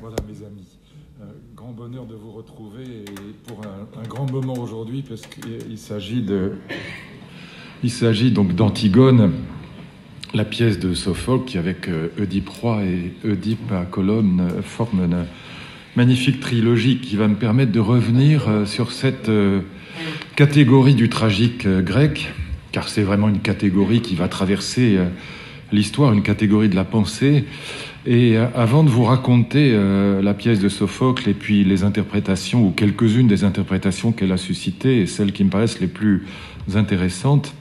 Voilà mes amis, grand bonheur de vous retrouver et pour un grand moment aujourd'hui parce qu'il s'agit donc d'Antigone, la pièce de Sophocle qui avec Oedipe roi et Oedipe à colonne forme une magnifique trilogie qui va me permettre de revenir sur cette catégorie du tragique grec, car c'est vraiment une catégorie qui va traverser l'histoire, une catégorie de la pensée. Et avant de vous raconter la pièce de Sophocle et puis les interprétations, ou quelques-unes des interprétations qu'elle a suscitées, et celles qui me paraissent les plus intéressantes,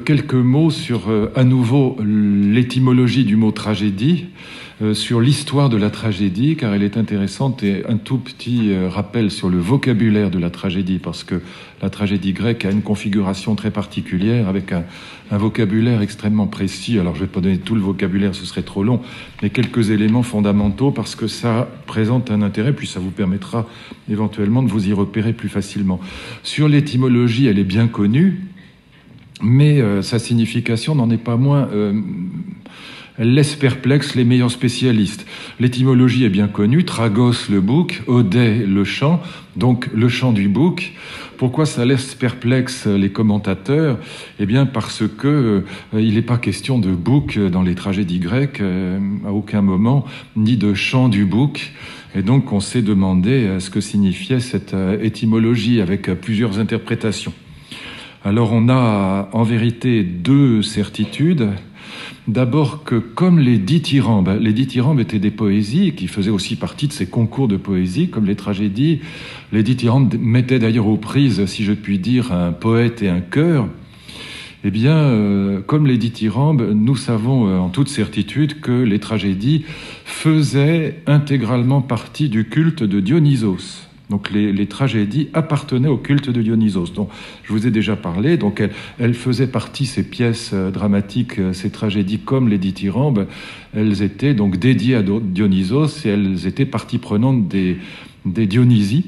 quelques mots sur, à nouveau, l'étymologie du mot tragédie, sur l'histoire de la tragédie, car elle est intéressante, et un tout petit rappel sur le vocabulaire de la tragédie, parce que la tragédie grecque a une configuration très particulière, avec un vocabulaire extrêmement précis. Alors je ne vais pas donner tout le vocabulaire, ce serait trop long, mais quelques éléments fondamentaux, parce que ça présente un intérêt, puis ça vous permettra éventuellement de vous y repérer plus facilement. Sur l'étymologie, elle est bien connue, mais sa signification n'en est pas moins... elle laisse perplexe les meilleurs spécialistes. L'étymologie est bien connue, tragos le bouc, odé le chant, donc le chant du bouc. Pourquoi ça laisse perplexe les commentateurs ? Eh bien parce que il n'est pas question de bouc dans les tragédies grecques à aucun moment, ni de chant du bouc. Et donc on s'est demandé ce que signifiait cette étymologie avec plusieurs interprétations. Alors on a en vérité deux certitudes. D'abord que comme les dithyrambes étaient des poésies qui faisaient aussi partie de ces concours de poésie, comme les tragédies, les dithyrambes mettaient d'ailleurs aux prises, si je puis dire, un poète et un chœur. Eh bien, comme les dithyrambes, nous savons en toute certitude que les tragédies faisaient intégralement partie du culte de Dionysos. Donc les tragédies appartenaient au culte de Dionysos, dont je vous ai déjà parlé. Donc elles faisaient partie, ces pièces dramatiques, ces tragédies comme les dithyrambes, elles étaient donc dédiées à Dionysos et elles étaient partie prenante des Dionysies.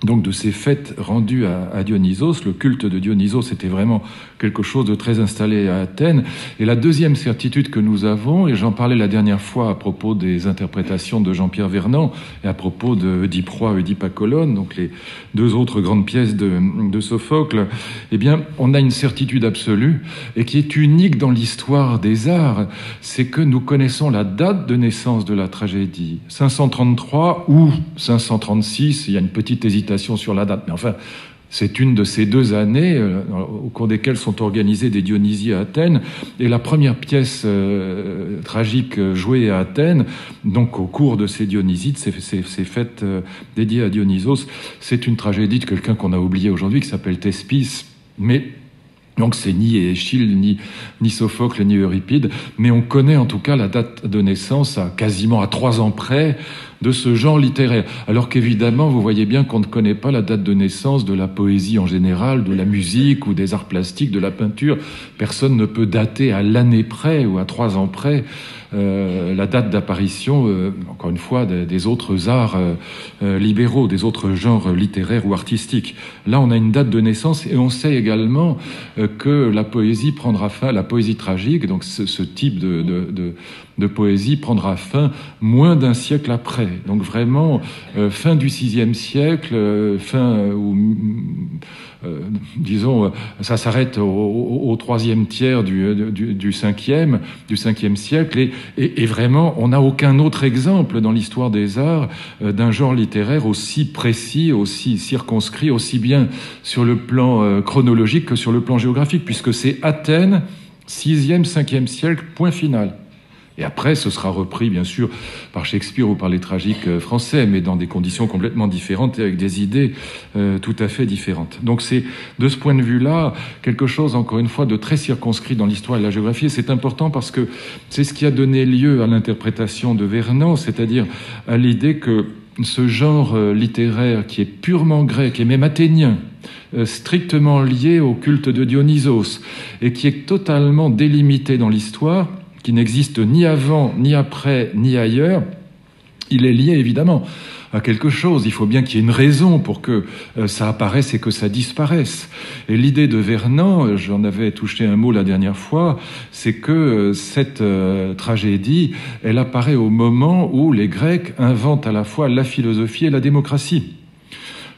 Donc de ces fêtes rendues à Dionysos, le culte de Dionysos était vraiment quelque chose de très installé à Athènes. Et la deuxième certitude que nous avons, et j'en parlais la dernière fois à propos des interprétations de Jean-Pierre Vernant et à propos de Oedipe roi, Oedipe à colonne, donc les deux autres grandes pièces de Sophocle, eh bien on a une certitude absolue et qui est unique dans l'histoire des arts, c'est que nous connaissons la date de naissance de la tragédie, 533 ou 536, il y a une petite hésitation sur la date, mais enfin, c'est une de ces deux années au cours desquelles sont organisées des Dionysies à Athènes, et la première pièce tragique jouée à Athènes, donc au cours de ces Dionysies, de ces fêtes dédiées à Dionysos, c'est une tragédie de quelqu'un qu'on a oublié aujourd'hui, qui s'appelle Thespis, mais... Donc c'est ni Échille, ni Sophocle, ni Euripide, mais on connaît en tout cas la date de naissance quasiment à 3 ans près de ce genre littéraire. Alors qu'évidemment, vous voyez bien qu'on ne connaît pas la date de naissance de la poésie en général, de la musique ou des arts plastiques, de la peinture. Personne ne peut dater à l'année près ou à 3 ans près la date d'apparition, encore une fois, des autres arts libéraux, des autres genres littéraires ou artistiques. Là, on a une date de naissance et on sait également que la poésie prendra fin, la poésie tragique, donc ce type de poésie prendra fin moins d'un siècle après. Donc vraiment, fin du VIe siècle, disons, ça s'arrête au 3e tiers du 5e siècle, et vraiment, on n'a aucun autre exemple dans l'histoire des arts d'un genre littéraire aussi précis, aussi circonscrit, aussi bien sur le plan chronologique que sur le plan géographique, puisque c'est Athènes, 6e, 5e siècle, point final. Et après, ce sera repris, bien sûr, par Shakespeare ou par les tragiques français, mais dans des conditions complètement différentes et avec des idées tout à fait différentes. Donc c'est, de ce point de vue-là, quelque chose, encore une fois, de très circonscrit dans l'histoire et la géographie. Et c'est important parce que c'est ce qui a donné lieu à l'interprétation de Vernant, c'est-à-dire à l'idée que ce genre littéraire qui est purement grec et même athénien, strictement lié au culte de Dionysos, et qui est totalement délimité dans l'histoire, qui n'existe ni avant, ni après, ni ailleurs, il est lié évidemment à quelque chose. Il faut bien qu'il y ait une raison pour que ça apparaisse et que ça disparaisse. Et l'idée de Vernant, j'en avais touché un mot la dernière fois, c'est que cette tragédie, elle apparaît au moment où les Grecs inventent à la fois la philosophie et la démocratie.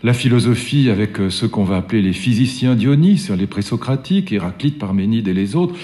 La philosophie avec ce qu'on va appeler les physiciens Dionys, les présocratiques, Héraclite, Parménide et les autres,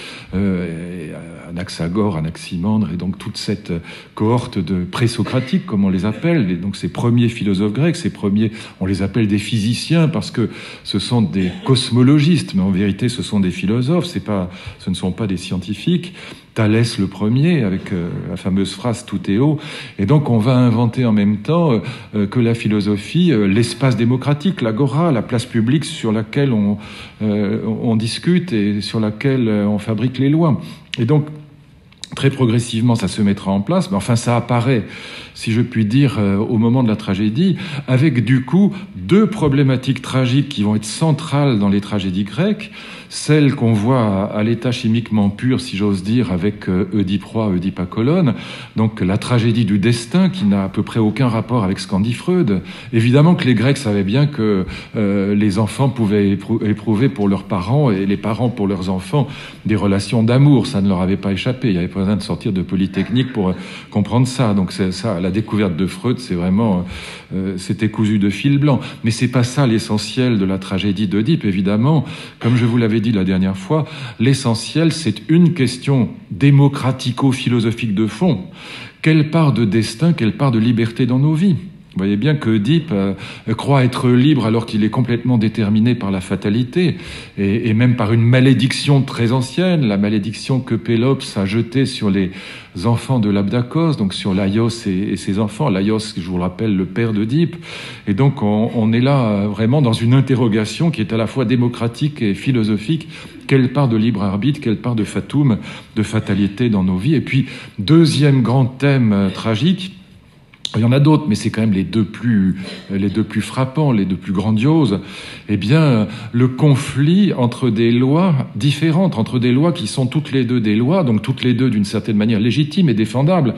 Anaxagore, Anaximandre, et donc toute cette cohorte de présocratiques, comme on les appelle, et donc ces premiers philosophes grecs, ces premiers, on les appelle des physiciens parce que ce sont des cosmologistes, mais en vérité ce sont des philosophes, ce ne sont pas des scientifiques. Thalès le premier, avec la fameuse phrase « tout est haut ». Et donc on va inventer en même temps que la philosophie, l'espace démocratique, l'agora, la place publique sur laquelle on discute et sur laquelle on fabrique les lois. Et donc, très progressivement, ça se mettra en place, mais enfin, ça apparaît, si je puis dire, au moment de la tragédie, avec du coup deux problématiques tragiques qui vont être centrales dans les tragédies grecques, celle qu'on voit à l'état chimiquement pur, si j'ose dire, avec Oedipe roi, Oedipe à Colonne, donc la tragédie du destin qui n'a à peu près aucun rapport avec ce qu'en dit Freud. Évidemment que les Grecs savaient bien que les enfants pouvaient éprouver pour leurs parents et les parents pour leurs enfants des relations d'amour, ça ne leur avait pas échappé, il n'y avait pas besoin de sortir de Polytechnique pour comprendre ça. Donc c'est ça, la découverte de Freud, c'est vraiment, c'était cousu de fil blanc. Mais c'est pas ça l'essentiel de la tragédie d'Oedipe, évidemment. Comme je vous l'avais dit la dernière fois, l'essentiel, c'est une question démocratico-philosophique de fond. Quelle part de destin, quelle part de liberté dans nos vies ? Vous voyez bien que Oedipe croit être libre alors qu'il est complètement déterminé par la fatalité et même par une malédiction très ancienne, la malédiction que Pélops a jetée sur les enfants de l'Abdakos, donc sur Laios et ses enfants. Laios, je vous le rappelle, le père d'Oedipe. Et donc on est là vraiment dans une interrogation qui est à la fois démocratique et philosophique. Quelle part de libre arbitre, quelle part de fatum, de fatalité dans nos vies. Et puis, deuxième grand thème tragique, il y en a d'autres, mais c'est quand même les deux plus frappants, les deux plus grandioses. Eh bien, le conflit entre des lois différentes, entre des lois qui sont toutes les deux des lois, donc toutes les deux d'une certaine manière légitimes et défendables,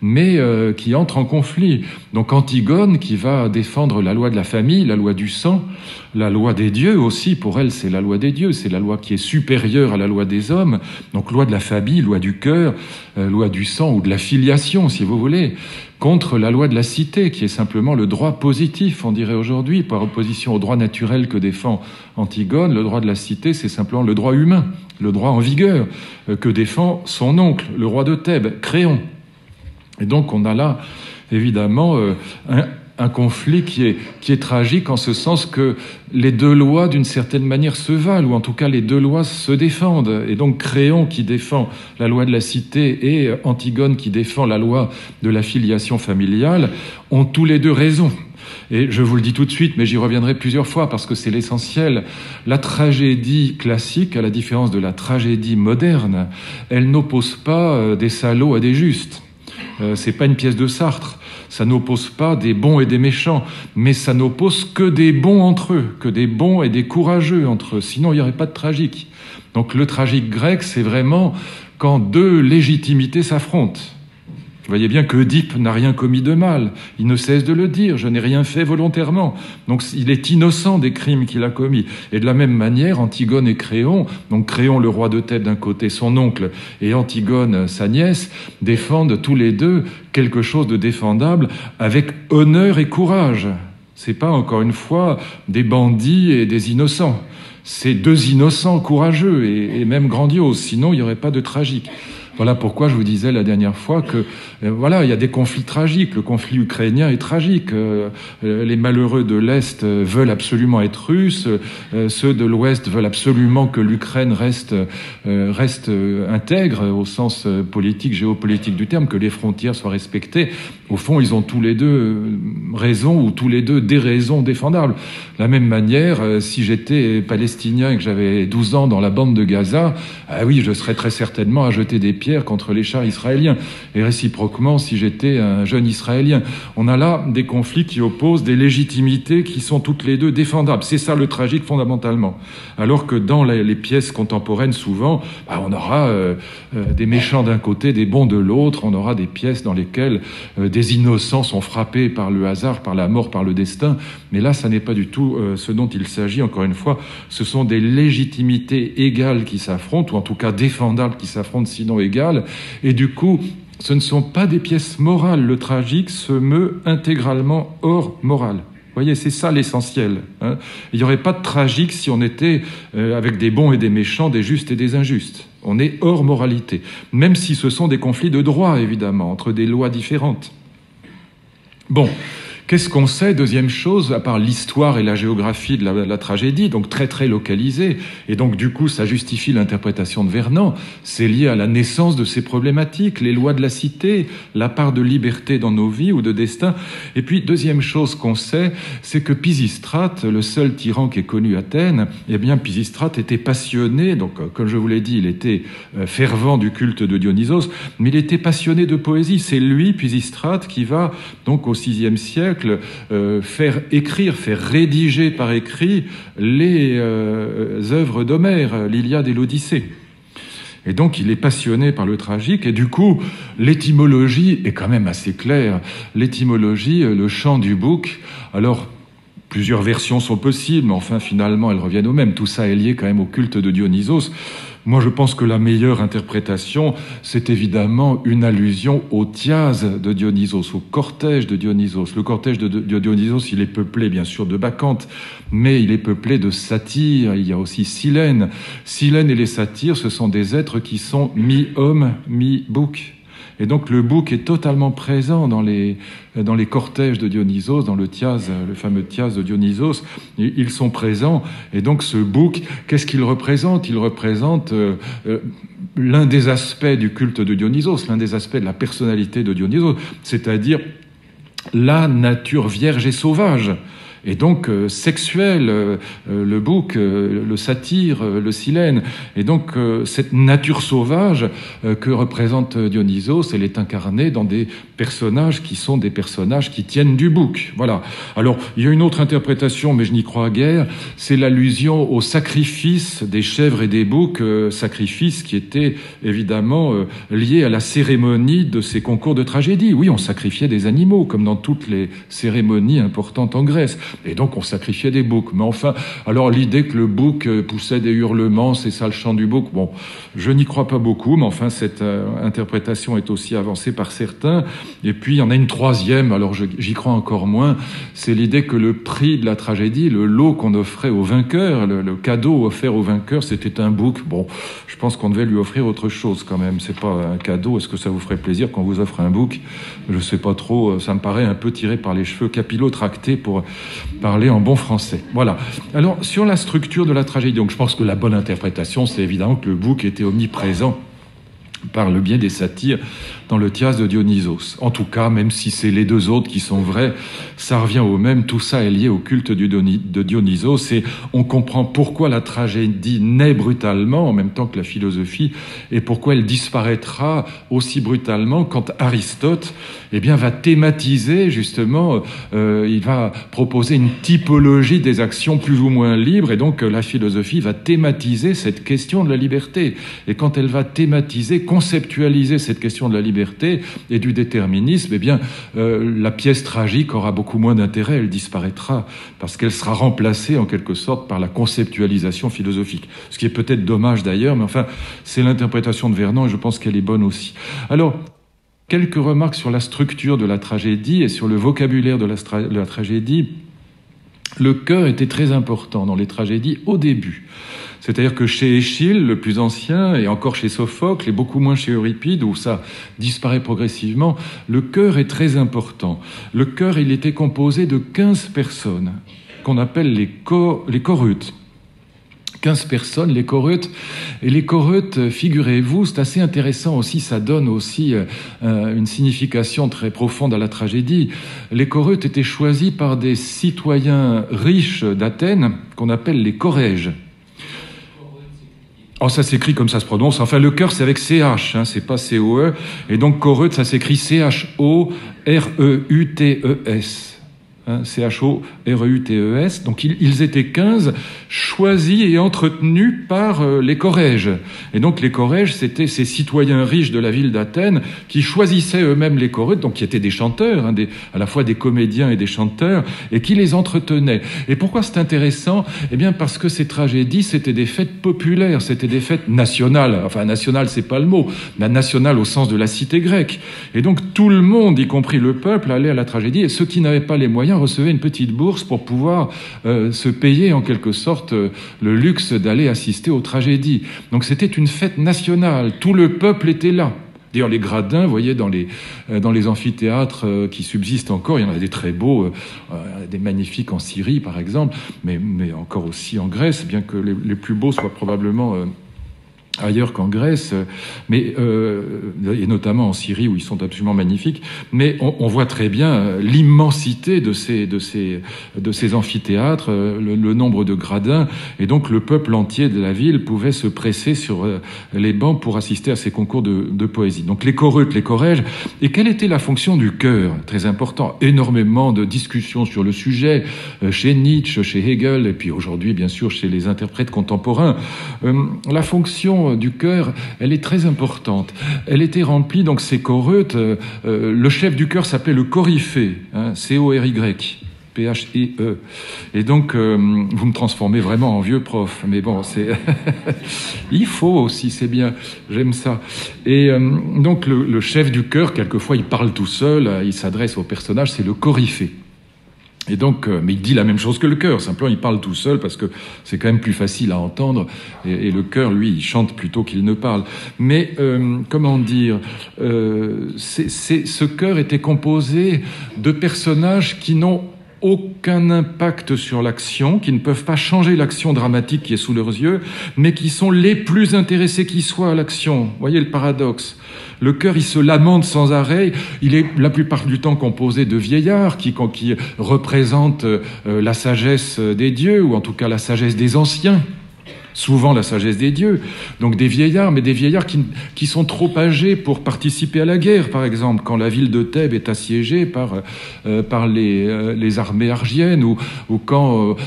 mais qui entrent en conflit. Donc Antigone qui va défendre la loi de la famille, la loi du sang, la loi des dieux aussi, pour elle c'est la loi des dieux, c'est la loi qui est supérieure à la loi des hommes, donc loi de la famille, loi du cœur, loi du sang ou de la filiation si vous voulez, contre la loi de la cité qui est simplement le droit positif, on dirait aujourd'hui, par opposition au droit naturel que défend Antigone. Le droit de la cité c'est simplement le droit humain, le droit en vigueur que défend son oncle, le roi de Thèbes, Créon. Et donc on a là, évidemment, un conflit qui est tragique en ce sens que les deux lois, d'une certaine manière, se valent, ou en tout cas les deux lois se défendent. Et donc Créon qui défend la loi de la cité et Antigone qui défend la loi de la filiation familiale ont tous les deux raison. Et je vous le dis tout de suite, mais j'y reviendrai plusieurs fois parce que c'est l'essentiel. La tragédie classique, à la différence de la tragédie moderne, elle n'oppose pas des salauds à des justes. C'est pas une pièce de Sartre. Ça n'oppose pas des bons et des méchants, mais ça n'oppose que des bons entre eux, que des bons et des courageux entre eux. Sinon, il n'y aurait pas de tragique. Donc le tragique grec, c'est vraiment quand deux légitimités s'affrontent. Vous voyez bien que Oedipe n'a rien commis de mal. Il ne cesse de le dire. Je n'ai rien fait volontairement. Donc il est innocent des crimes qu'il a commis. Et de la même manière, Antigone et Créon, donc Créon le roi de Thèbes d'un côté, son oncle, et Antigone sa nièce, défendent tous les deux quelque chose de défendable avec honneur et courage. C'est pas encore une fois des bandits et des innocents. C'est deux innocents courageux et même grandioses. Sinon, il n'y aurait pas de tragique. Voilà pourquoi je vous disais la dernière fois que voilà, il y a des conflits tragiques. Le conflit ukrainien est tragique. Les malheureux de l'Est veulent absolument être russes. Ceux de l'Ouest veulent absolument que l'Ukraine reste intègre au sens politique, géopolitique du terme, que les frontières soient respectées. Au fond, ils ont tous les deux raison ou tous les deux des raisons défendables. De la même manière, si j'étais palestinien et que j'avais 12 ans dans la bande de Gaza, ah oui, je serais très certainement à jeter des pierres contre les chars israéliens, et réciproquement si j'étais un jeune Israélien. On a là des conflits qui opposent des légitimités qui sont toutes les deux défendables. C'est ça le tragique fondamentalement. Alors que dans les pièces contemporaines, souvent, on aura des méchants d'un côté, des bons de l'autre, on aura des pièces dans lesquelles des innocents sont frappés par le hasard, par la mort, par le destin. Mais là, ça n'est pas du tout ce dont il s'agit, encore une fois. Ce sont des légitimités égales qui s'affrontent, ou en tout cas défendables qui s'affrontent, sinon égales. Et du coup, ce ne sont pas des pièces morales. Le tragique se meut intégralement hors morale. Vous voyez, c'est ça l'essentiel. Hein. Il n'y aurait pas de tragique si on était avec des bons et des méchants, des justes et des injustes. On est hors moralité, même si ce sont des conflits de droit, évidemment, entre des lois différentes. Bon, qu'est-ce qu'on sait, deuxième chose, à part l'histoire et la géographie de la tragédie, donc très très localisée, et donc du coup ça justifie l'interprétation de Vernant, c'est lié à la naissance de ces problématiques, les lois de la cité, la part de liberté dans nos vies ou de destin. Et puis deuxième chose qu'on sait, c'est que Pisistrate, le seul tyran qui est connu à Athènes, eh bien Pisistrate était passionné, donc comme je vous l'ai dit, il était fervent du culte de Dionysos, mais il était passionné de poésie. C'est lui, Pisistrate, qui va donc au VIe siècle faire écrire, faire rédiger par écrit les œuvres d'Homère, l'Iliade et l'Odyssée. Et donc il est passionné par le tragique, et du coup l'étymologie est quand même assez claire. L'étymologie, le chant du bouc, alors plusieurs versions sont possibles, mais enfin finalement elles reviennent au même. Tout ça est lié quand même au culte de Dionysos. Moi, je pense que la meilleure interprétation, c'est évidemment une allusion au thiase de Dionysos, au cortège de Dionysos. Le cortège de Dionysos, il est peuplé, bien sûr, de bacchantes, mais il est peuplé de satyres. Il y a aussi Silène. Silène et les satyres, ce sont des êtres qui sont mi-homme, mi-bouc. Et donc le bouc est totalement présent dans les cortèges de Dionysos, dans le thiase, le fameux thiase de Dionysos. Ils sont présents. Et donc ce bouc, qu'est-ce qu'il représente ? Il représente l'un des aspects du culte de Dionysos, l'un des aspects de la personnalité de Dionysos, c'est-à-dire la nature vierge et sauvage. Et donc sexuel, le bouc, le satyre, le silène. Et donc cette nature sauvage que représente Dionysos, elle est incarnée dans des personnages qui sont des personnages qui tiennent du bouc. Voilà. Alors il y a une autre interprétation, mais je n'y crois guère, c'est l'allusion au sacrifice des chèvres et des boucs, sacrifice qui était évidemment lié à la cérémonie de ces concours de tragédie. Oui, on sacrifiait des animaux, comme dans toutes les cérémonies importantes en Grèce. Et donc on sacrifiait des boucs. Mais enfin, alors l'idée que le bouc poussait des hurlements, c'est ça le chant du bouc, bon, je n'y crois pas beaucoup, mais enfin cette interprétation est aussi avancée par certains. Et puis il y en a une troisième, alors j'y crois encore moins, c'est l'idée que le prix de la tragédie, le lot qu'on offrait au vainqueur, le cadeau offert au vainqueur, c'était un bouc. Bon, je pense qu'on devait lui offrir autre chose quand même, c'est pas un cadeau. Est-ce que ça vous ferait plaisir qu'on vous offre un bouc ? Je sais pas trop, ça me paraît un peu tiré par les cheveux, capillotracté pour parler en bon français. Voilà. Alors, sur la structure de la tragédie, donc je pense que la bonne interprétation, c'est évidemment que le bouc était omniprésent par le biais des satyres dans le thiase de Dionysos. En tout cas, même si c'est les deux autres qui sont vrais, ça revient au même. Tout ça est lié au culte de Dionysos, et on comprend pourquoi la tragédie naît brutalement en même temps que la philosophie, et pourquoi elle disparaîtra aussi brutalement quand Aristote va thématiser justement, il va proposer une typologie des actions plus ou moins libres, et donc la philosophie va thématiser cette question de la liberté. Et quand elle va thématiser, conceptualiser cette question de la liberté et du déterminisme, la pièce tragique aura beaucoup moins d'intérêt, elle disparaîtra, parce qu'elle sera remplacée en quelque sorte par la conceptualisation philosophique. Ce qui est peut-être dommage d'ailleurs, mais enfin, c'est l'interprétation de Vernant et je pense qu'elle est bonne aussi. Alors, quelques remarques sur la structure de la tragédie et sur le vocabulaire de la tragédie. Le chœur était très important dans les tragédies au début. C'est-à-dire que chez Échille, le plus ancien, et encore chez Sophocle, et beaucoup moins chez Euripide, où ça disparaît progressivement, le chœur est très important. Le chœur, il était composé de 15 personnes, qu'on appelle les choreutes. 15 personnes, les choreutes. Et les choreutes, figurez-vous, c'est assez intéressant aussi, ça donne aussi une signification très profonde à la tragédie. Les choreutes étaient choisis par des citoyens riches d'Athènes, qu'on appelle les chorèges. Oh, ça s'écrit comme ça se prononce. Enfin, le chœur, c'est avec CH, hein, c'est pas COE. Et donc, Choreutes, ça s'écrit CHOREUTES. Hein, CHOREUTES. Donc, ils étaient 15, choisis et entretenus par les chorèges. Et donc, les chorèges, c'était ces citoyens riches de la ville d'Athènes qui choisissaient eux-mêmes les choreutes, donc qui étaient des chanteurs, hein, à la fois des comédiens et des chanteurs, et qui les entretenaient. Et pourquoi c'est intéressant? Eh bien, parce que ces tragédies, c'était des fêtes populaires, c'était des fêtes nationales. Enfin, nationales, c'est pas le mot, mais nationales au sens de la cité grecque. Et donc, tout le monde, y compris le peuple, allait à la tragédie, et ceux qui n'avaient pas les moyens recevaient une petite bourse pour pouvoir se payer en quelque sorte le luxe d'aller assister aux tragédies. Donc c'était une fête nationale, tout le peuple était là. D'ailleurs, les gradins, vous voyez, dans les amphithéâtres qui subsistent encore, il y en a des très beaux, des magnifiques en Syrie par exemple, mais encore aussi en Grèce, bien que les plus beaux soient probablement ailleurs qu'en Grèce, mais et notamment en Syrie où ils sont absolument magnifiques. Mais on voit très bien l'immensité de ces amphithéâtres, le nombre de gradins, et donc le peuple entier de la ville pouvait se presser sur les bancs pour assister à ces concours de poésie. Donc les choreutes, les chorèges. Et quelle était la fonction du chœur? Très important. Énormément de discussions sur le sujet chez Nietzsche, chez Hegel, et puis aujourd'hui bien sûr chez les interprètes contemporains. La fonction du chœur, elle est très importante. Elle était remplie, donc ces choreutes, le chef du chœur s'appelait le coryphée, hein, C-O-R-Y. P-H-E-E. Et donc, vous me transformez vraiment en vieux prof. Mais bon, c'est... il faut aussi, c'est bien. J'aime ça. Et donc, le chef du chœur, quelquefois, il parle tout seul, il s'adresse au personnage, c'est le coryphée. Et donc, mais il dit la même chose que le chœur, simplement il parle tout seul parce que c'est quand même plus facile à entendre, et le chœur, lui, il chante plutôt qu'il ne parle. Mais, comment dire, ce chœur était composé de personnages qui n'ont aucun impact sur l'action, qui ne peuvent pas changer l'action dramatique qui est sous leurs yeux, mais qui sont les plus intéressés qui soient à l'action. Vous voyez le paradoxe? Le chœur, il se lamente sans arrêt. Il est la plupart du temps composé de vieillards qui représentent la sagesse des dieux, ou en tout cas la sagesse des anciens. Souvent la sagesse des dieux. Donc des vieillards, mais des vieillards qui sont trop âgés pour participer à la guerre, par exemple, quand la ville de Thèbes est assiégée par les armées argiennes, ou quand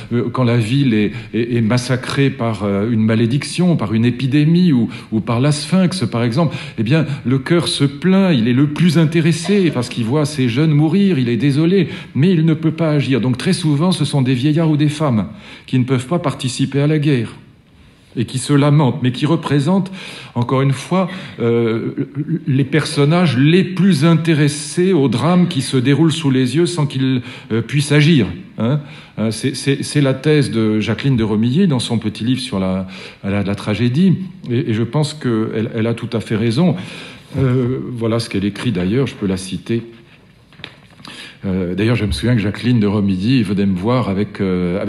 la ville est massacrée par une malédiction, par une épidémie, ou par la Sphinx, par exemple. Eh bien, le chœur se plaint, il est le plus intéressé, parce qu'il voit ces jeunes mourir, il est désolé, mais il ne peut pas agir. Donc très souvent, ce sont des vieillards ou des femmes qui ne peuvent pas participer à la guerre, et qui se lamentent, mais qui représentent, encore une fois, les personnages les plus intéressés au drame qui se déroule sous les yeux sans qu'ils puissent agir. Hein. C'est la thèse de Jacqueline de Romilly dans son petit livre sur la tragédie, et je pense qu'elle a tout à fait raison. Voilà ce qu'elle écrit d'ailleurs, je peux la citer. D'ailleurs, je me souviens que Jacqueline de Romilly venait me voir avec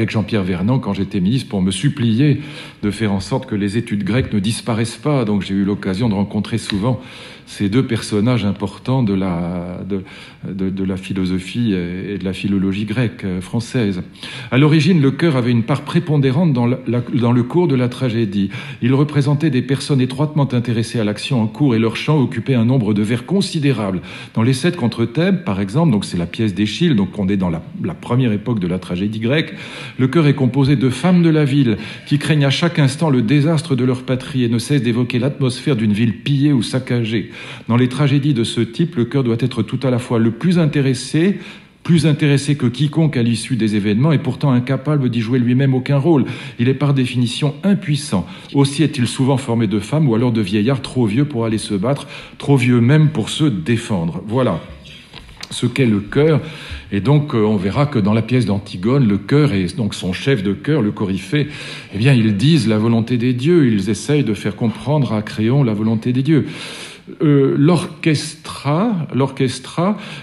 Jean-Pierre Vernant quand j'étais ministre pour me supplier de faire en sorte que les études grecques ne disparaissent pas. Donc j'ai eu l'occasion de rencontrer souvent ces deux personnages importants de la philosophie et de la philologie grecque française. À l'origine, le chœur avait une part prépondérante dans le cours de la tragédie. Il représentait des personnes étroitement intéressées à l'action en cours, et leur chant occupait un nombre de vers considérable. Dans les 7 contre Thèbes, par exemple, donc c'est la pièce d'Échille, donc on est dans la première époque de la tragédie grecque, le chœur est composé de femmes de la ville qui craignent à chaque instant le désastre de leur patrie et ne cessent d'évoquer l'atmosphère d'une ville pillée ou saccagée. Dans les tragédies de ce type, le chœur doit être tout à la fois le plus intéressé que quiconque à l'issue des événements, et pourtant incapable d'y jouer lui-même aucun rôle. Il est par définition impuissant. Aussi est-il souvent formé de femmes ou alors de vieillards trop vieux pour aller se battre, trop vieux même pour se défendre. Voilà ce qu'est le chœur. Et donc, on verra que dans la pièce d'Antigone, le chœur et donc son chef de chœur, le coryphée, eh bien, ils disent la volonté des dieux. Ils essayent de faire comprendre à Créon la volonté des dieux. L'orchestra,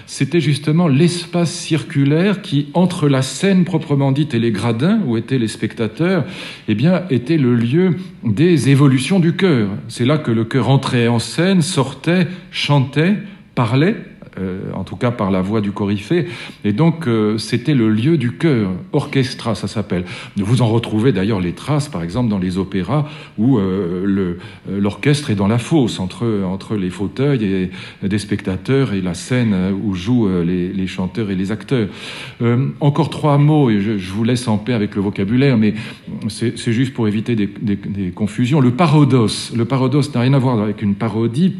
c'était justement l'espace circulaire qui, entre la scène proprement dite et les gradins, où étaient les spectateurs, eh bien, était le lieu des évolutions du chœur. C'est là que le chœur entrait en scène, sortait, chantait, parlait, en tout cas par la voix du coryphée. Et donc, c'était le lieu du chœur, orchestra, ça s'appelle. Vous en retrouvez d'ailleurs les traces, par exemple, dans les opéras où l'orchestre est dans la fosse, entre les fauteuils des spectateurs et la scène où jouent les chanteurs et les acteurs. Encore 3 mots, et je vous laisse en paix avec le vocabulaire, mais c'est juste pour éviter des confusions. Le parodos n'a rien à voir avec une parodie,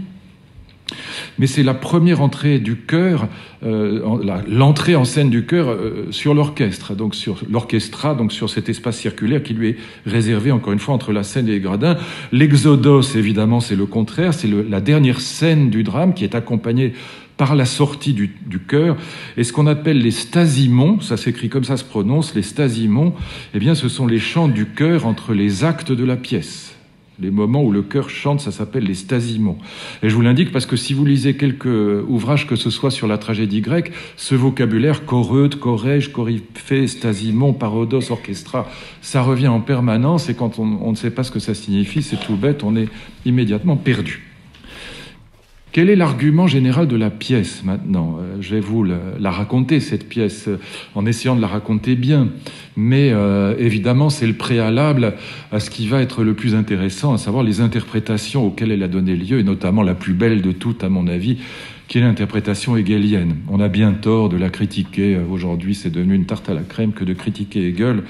mais c'est la première entrée du chœur, l'entrée en scène du chœur sur l'orchestre, donc sur l'orchestra, donc sur cet espace circulaire qui lui est réservé, encore une fois, entre la scène et les gradins. L'exodos, évidemment, c'est le contraire, c'est la dernière scène du drame qui est accompagnée par la sortie du chœur. Et ce qu'on appelle les stasimons, ça s'écrit comme ça se prononce, les stasimons, eh bien, ce sont les chants du chœur entre les actes de la pièce. Les moments où le chœur chante, ça s'appelle les stasimons. Et je vous l'indique parce que si vous lisez quelques ouvrages que ce soit sur la tragédie grecque, ce vocabulaire, choreude, chorège, coryphée, stasimon, parodos, orchestra, ça revient en permanence, et quand on ne sait pas ce que ça signifie, c'est tout bête, on est immédiatement perdu. Quel est l'argument général de la pièce maintenant ? Je vais vous la raconter, cette pièce, en essayant de la raconter bien. Mais évidemment, c'est le préalable à ce qui va être le plus intéressant, à savoir les interprétations auxquelles elle a donné lieu, et notamment la plus belle de toutes, à mon avis, qui est l'interprétation hegelienne. On a bien tort de la critiquer. Aujourd'hui, c'est devenu une tarte à la crème que de critiquer Hegel.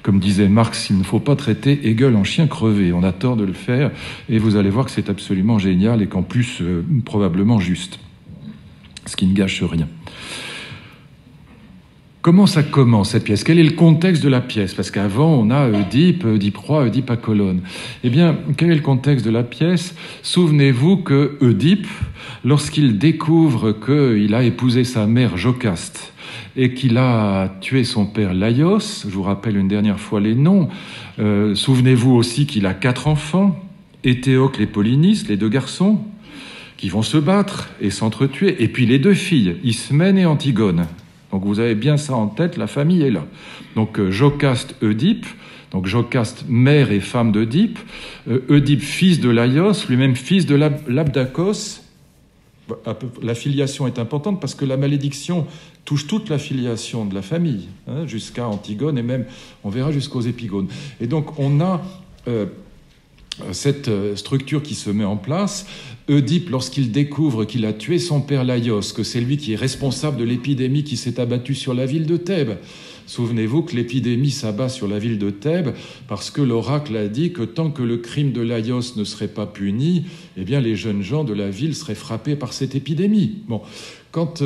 Comme disait Marx, il ne faut pas traiter Hegel en chien crevé. On a tort de le faire, et vous allez voir que c'est absolument génial, et qu'en plus, probablement juste. Ce qui ne gâche rien. Comment ça commence, cette pièce ? Quel est le contexte de la pièce ? Parce qu'avant, on a Oedipe, Oedipe roi, Oedipe à Colonne. Eh bien, quel est le contexte de la pièce ? Souvenez-vous que Oedipe, lorsqu'il découvre qu'il a épousé sa mère Jocaste et qu'il a tué son père Laios, je vous rappelle une dernière fois les noms, souvenez-vous aussi qu'il a 4 enfants, Éthéocle et Polynice, les 2 garçons, qui vont se battre et s'entretuer, et puis les 2 filles, Ismène et Antigone. Donc vous avez bien ça en tête, la famille est là. Donc Jocaste, Oedipe, donc Jocaste, mère et femme d'Oedipe, Oedipe, fils de Laios, lui-même fils de Labdakos. La filiation est importante parce que la malédiction touche toute la filiation de la famille, jusqu'à Antigone et même, on verra, jusqu'aux épigones. Et donc on a cette structure qui se met en place. Oedipe, lorsqu'il découvre qu'il a tué son père Laios, que c'est lui qui est responsable de l'épidémie qui s'est abattue sur la ville de Thèbes. Souvenez-vous que l'épidémie s'abat sur la ville de Thèbes parce que l'oracle a dit que tant que le crime de Laios ne serait pas puni, eh bien les jeunes gens de la ville seraient frappés par cette épidémie. Bon, quand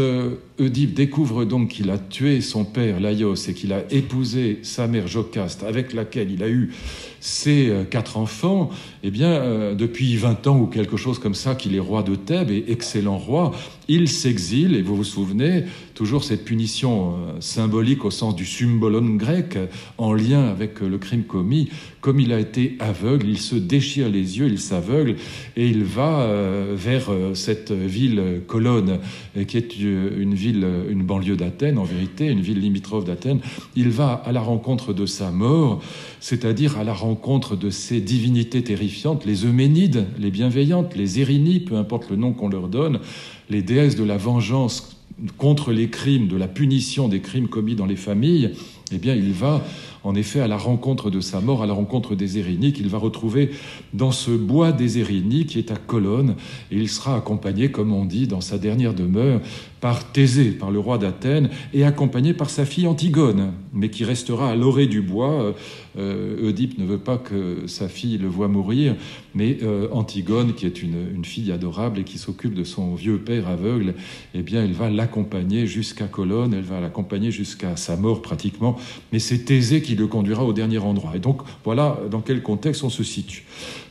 Oedipe découvre donc qu'il a tué son père Laios et qu'il a épousé sa mère Jocaste, avec laquelle il a eu ses 4 enfants, eh bien, depuis 20 ans ou quelque chose comme ça, qu'il est roi de Thèbes et excellent roi, il s'exile, et vous vous souvenez, toujours cette punition symbolique au sens du symbolon grec, en lien avec le crime commis. Comme il a été aveugle, il se déchire les yeux, il s'aveugle, et il va vers cette ville Colonne, qui est une banlieue d'Athènes, en vérité, une ville limitrophe d'Athènes. Il va à la rencontre de sa mort, c'est-à-dire à la rencontre de ces divinités terrifiantes, les Euménides, les bienveillantes, les Érinies, peu importe le nom qu'on leur donne, les déesses de la vengeance contre les crimes, de la punition des crimes commis dans les familles. Eh bien, il va en effet à la rencontre de sa mort, à la rencontre des Érinies, qu'il va retrouver dans ce bois des Érinies qui est à Colonne, et il sera accompagné, comme on dit, dans sa dernière demeure, par Thésée, par le roi d'Athènes, et accompagné par sa fille Antigone, mais qui restera à l'orée du bois. Oedipe ne veut pas que sa fille le voie mourir, mais Antigone, qui est une fille adorable et qui s'occupe de son vieux père aveugle, eh bien, elle va l'accompagner jusqu'à Colonne, elle va l'accompagner jusqu'à sa mort pratiquement, mais c'est Thésée qui le conduira au dernier endroit. Et donc, voilà dans quel contexte on se situe.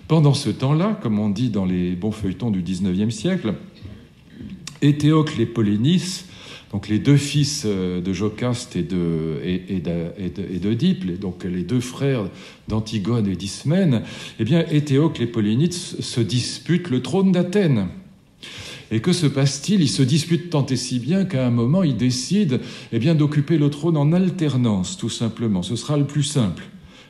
Pendant ce temps-là, comme on dit dans les bons feuilletons du XIXe siècle, Éthéocle et Polynice, donc les 2 fils de Jocaste et d'Oedipe, donc les 2 frères d'Antigone et d'Ismène, eh bien, Éthéocle et Polynice se disputent le trône d'Athènes. Et que se passe-t-il ? Ils se disputent tant et si bien qu'à un moment, ils décident d'occuper le trône en alternance, tout simplement. Ce sera le plus simple.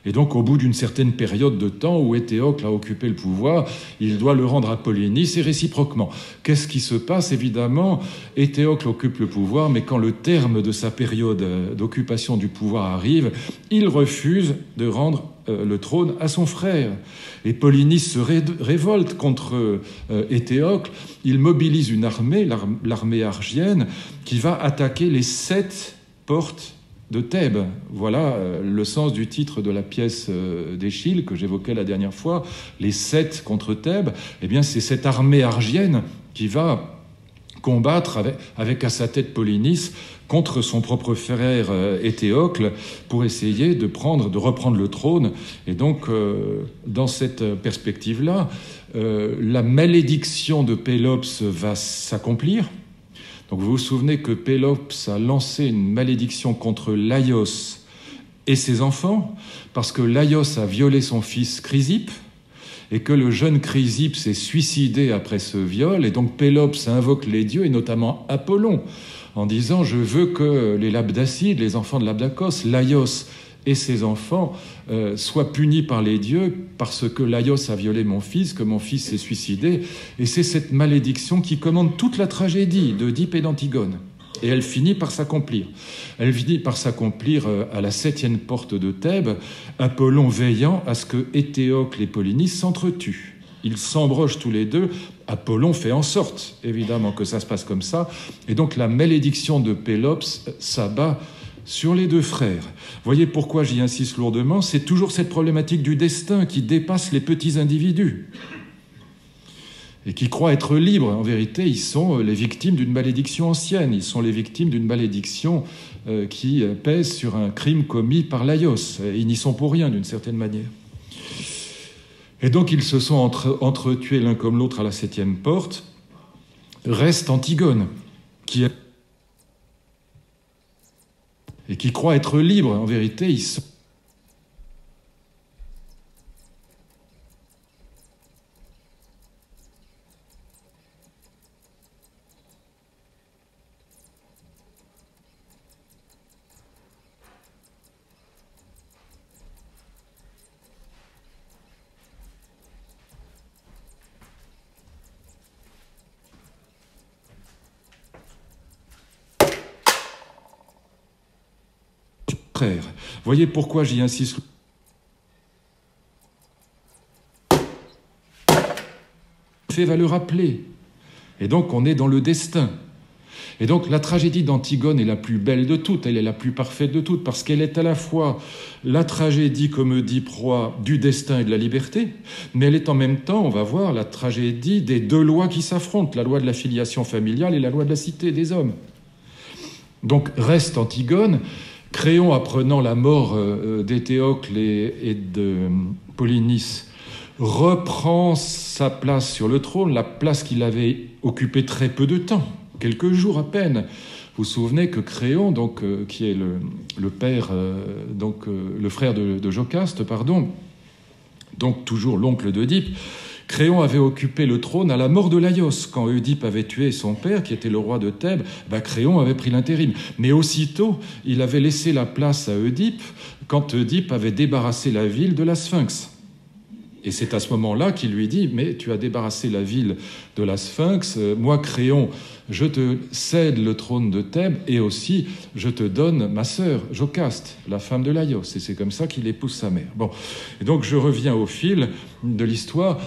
Et donc, au bout d'une certaine période de temps où Étéocle a occupé le pouvoir, il doit le rendre à Polynice et réciproquement. Qu'est-ce qui se passe? Évidemment, Étéocle occupe le pouvoir, mais quand le terme de sa période d'occupation du pouvoir arrive, il refuse de rendre le trône à son frère. Et Polynice se révolte contre Étéocle. Il mobilise une armée, l'armée argienne, qui va attaquer les 7 portes de Thèbes. Voilà le sens du titre de la pièce d'Échille que j'évoquais la dernière fois, les 7 contre Thèbes. Eh bien, c'est cette armée argienne qui va combattre avec à sa tête Polynice contre son propre frère Étéocle pour essayer de reprendre le trône. Et donc, dans cette perspective-là, la malédiction de Pélops va s'accomplir. Donc vous vous souvenez que Pélops a lancé une malédiction contre Laios et ses enfants, parce que Laios a violé son fils Chrysippe, et que le jeune Chrysippe s'est suicidé après ce viol, et donc Pélops invoque les dieux, et notamment Apollon, en disant « Je veux que les Labdacides, les enfants de Labdacos, Laios et ses enfants, soient punis par les dieux parce que Laios a violé mon fils, que mon fils s'est suicidé. » Et c'est cette malédiction qui commande toute la tragédie d'Œdipe et d'Antigone. Et elle finit par s'accomplir. Elle finit par s'accomplir à la 7e porte de Thèbes, Apollon veillant à ce que Étéocle et Polynice s'entretuent. Ils s'embrochent tous les deux. Apollon fait en sorte, évidemment, que ça se passe comme ça. Et donc la malédiction de Pélops s'abat sur les 2 frères. Voyez pourquoi j'y insiste lourdement, c'est toujours cette problématique du destin qui dépasse les petits individus et qui croient être libres. En vérité, ils sont les victimes d'une malédiction ancienne, ils sont les victimes d'une malédiction qui pèse sur un crime commis par Laios. Ils n'y sont pour rien, d'une certaine manière. Et donc, ils se sont entretués l'un comme l'autre à la 7e porte. Reste Antigone, qui croit être libre. En vérité, ils sont... Voyez pourquoi j'y insiste. Le fait va le rappeler. Et donc, on est dans le destin. Et donc, la tragédie d'Antigone est la plus belle de toutes, elle est la plus parfaite de toutes, parce qu'elle est à la fois la tragédie, comme Oedipe roi, du destin et de la liberté, mais elle est en même temps, on va voir, la tragédie des 2 lois qui s'affrontent, la loi de la filiation familiale et la loi de la cité des hommes. Donc, reste Antigone. Créon, apprenant la mort d'Étéocle et de Polynice, reprend sa place sur le trône, la place qu'il avait occupée très peu de temps, quelques jours à peine. Vous vous souvenez que Créon, donc, qui est le père, le frère de Jocaste, donc toujours l'oncle d'Œdipe, Créon avait occupé le trône à la mort de Laios. Quand Oedipe avait tué son père, qui était le roi de Thèbes, Créon avait pris l'intérim. Mais aussitôt, il avait laissé la place à Oedipe quand Oedipe avait débarrassé la ville de la Sphinx. Et c'est à ce moment-là qu'il lui dit « Mais tu as débarrassé la ville de la Sphinx, moi, Créon, je te cède le trône de Thèbes et aussi je te donne ma sœur, Jocaste, la femme de Laios. » Et c'est comme ça qu'il épouse sa mère. Bon, et donc je reviens au fil de l'histoire.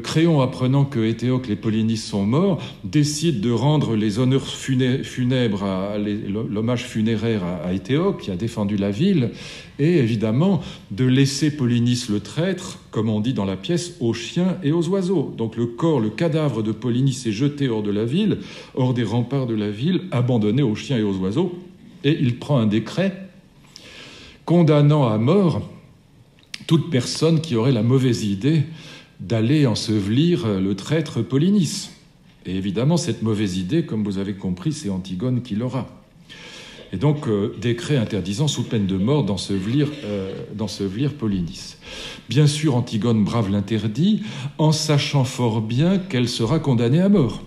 Créon, apprenant que Étéocle et Polynice sont morts, décide de rendre les honneurs funèbres, l'hommage funéraire à Étéocle, qui a défendu la ville, et évidemment de laisser Polynice le traître, comme on dit dans la pièce, aux chiens et aux oiseaux. Donc le cadavre de Polynice est jeté hors de la ville, hors des remparts de la ville, abandonné aux chiens et aux oiseaux, et il prend un décret condamnant à mort toute personne qui aurait la mauvaise idée d'aller ensevelir le traître Polynice. Et évidemment, cette mauvaise idée, comme vous avez compris, c'est Antigone qui l'aura. Et donc, décret interdisant sous peine de mort d'ensevelir Polynice. Bien sûr, Antigone brave l'interdit, en sachant fort bien qu'elle sera condamnée à mort.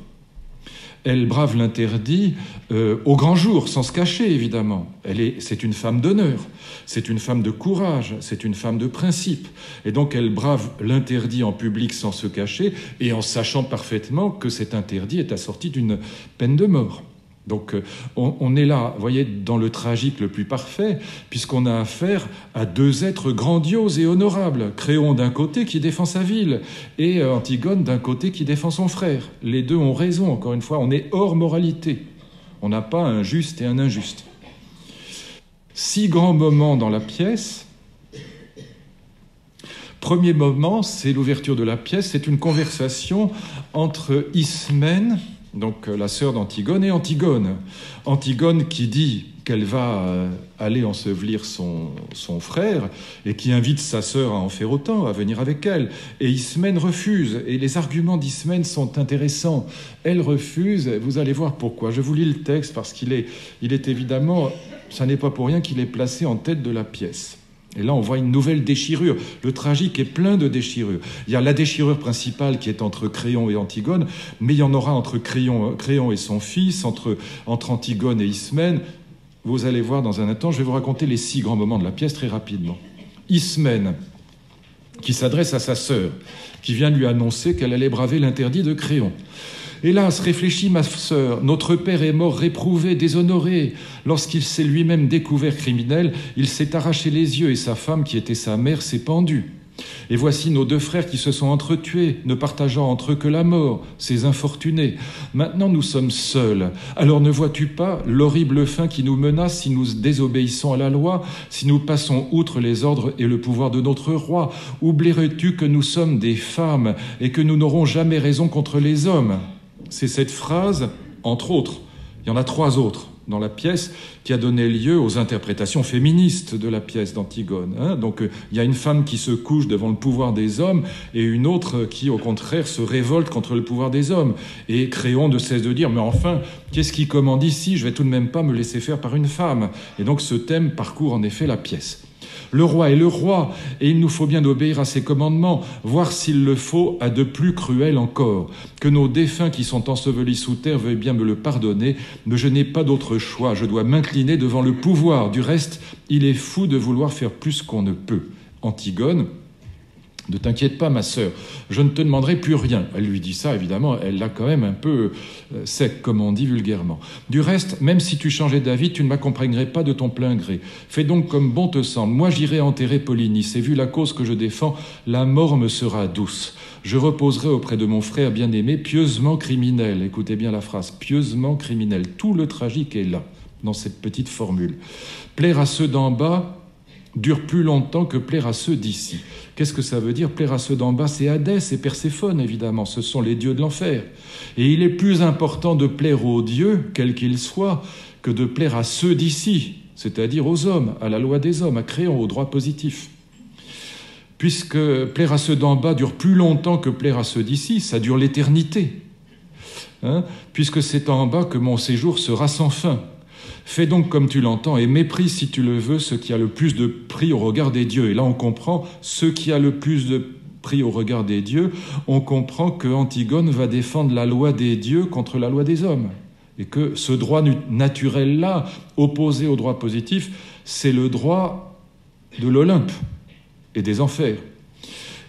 elle brave l'interdit au grand jour, sans se cacher, évidemment. C'est une femme d'honneur, c'est une femme de courage, c'est une femme de principe. Et donc elle brave l'interdit en public sans se cacher, et en sachant parfaitement que cet interdit est assorti d'une peine de mort. Donc on est là, vous voyez, dans le tragique le plus parfait, puisqu'on a affaire à deux êtres grandioses et honorables. Créon d'un côté qui défend sa ville, et Antigone d'un côté qui défend son frère. Les deux ont raison, encore une fois, on est hors moralité. On n'a pas un juste et un injuste. 6 grands moments dans la pièce. Premier moment, c'est l'ouverture de la pièce, c'est une conversation entre Ismène, donc la sœur d'Antigone, et Antigone. Antigone qui dit qu'elle va aller ensevelir son frère et qui invite sa sœur à en faire autant, à venir avec elle. Et Ismène refuse. Et les arguments d'Ismène sont intéressants. Elle refuse, vous allez voir pourquoi. Je vous lis le texte parce qu'il est évidemment, ça n'est pas pour rien qu'il est placé en tête de la pièce. Et là, on voit une nouvelle déchirure. Le tragique est plein de déchirures. Il y a la déchirure principale qui est entre Créon et Antigone, mais il y en aura entre Créon et son fils, entre Antigone et Ismène. Vous allez voir dans un instant, je vais vous raconter les 6 grands moments de la pièce très rapidement. Ismène, qui s'adresse à sa sœur, qui vient lui annoncer qu'elle allait braver l'interdit de Créon. Hélas, réfléchis, ma sœur, notre père est mort réprouvé, déshonoré. Lorsqu'il s'est lui-même découvert criminel, il s'est arraché les yeux et sa femme, qui était sa mère, s'est pendue. Et voici nos 2 frères qui se sont entretués, ne partageant entre eux que la mort, ces infortunés. Maintenant, nous sommes seuls. Alors ne vois-tu pas l'horrible fin qui nous menace si nous désobéissons à la loi, si nous passons outre les ordres et le pouvoir de notre roi? Oublierais-tu que nous sommes des femmes et que nous n'aurons jamais raison contre les hommes? C'est cette phrase, entre autres, il y en a 3 autres dans la pièce, qui a donné lieu aux interprétations féministes de la pièce d'Antigone. Donc il y a une femme qui se couche devant le pouvoir des hommes et une autre qui, au contraire, se révolte contre le pouvoir des hommes. Et Créon ne cesse de dire « Mais enfin, qu'est-ce qui commande ici? Je vais tout de même pas me laisser faire par une femme. » Et donc ce thème parcourt en effet la pièce. Le roi est le roi, et il nous faut bien obéir à ses commandements, voire s'il le faut, à de plus cruels encore. Que nos défunts qui sont ensevelis sous terre veuillent bien me le pardonner, mais je n'ai pas d'autre choix, je dois m'incliner devant le pouvoir. Du reste, il est fou de vouloir faire plus qu'on ne peut. Antigone, ne t'inquiète pas, ma sœur, je ne te demanderai plus rien. Elle lui dit ça, évidemment, elle l'a quand même un peu sec, comme on dit vulgairement. Du reste, même si tu changeais d'avis, tu ne m'accompagnerais pas de ton plein gré. Fais donc comme bon te semble. Moi, j'irai enterrer Polynice, et vu la cause que je défends, la mort me sera douce. Je reposerai auprès de mon frère bien-aimé, pieusement criminel. Écoutez bien la phrase, pieusement criminel. Tout le tragique est là, dans cette petite formule. Plaire à ceux d'en bas dure plus longtemps que plaire à ceux d'ici. Qu'est-ce que ça veut dire? Plaire à ceux d'en bas, c'est Hadès et Perséphone, évidemment. Ce sont les dieux de l'enfer. Et il est plus important de plaire aux dieux, quels qu'ils soient, que de plaire à ceux d'ici, c'est-à-dire aux hommes, à la loi des hommes, à Créon, au droit positif. Puisque plaire à ceux d'en bas dure plus longtemps que plaire à ceux d'ici, ça dure l'éternité. Puisque c'est en bas que mon séjour sera sans fin. Fais donc comme tu l'entends et méprise, si tu le veux, ce qui a le plus de prix au regard des dieux. Et là, on comprend ce qui a le plus de prix au regard des dieux. On comprend que Antigone va défendre la loi des dieux contre la loi des hommes. Et que ce droit naturel-là, opposé au droit positif, c'est le droit de l'Olympe et des enfers.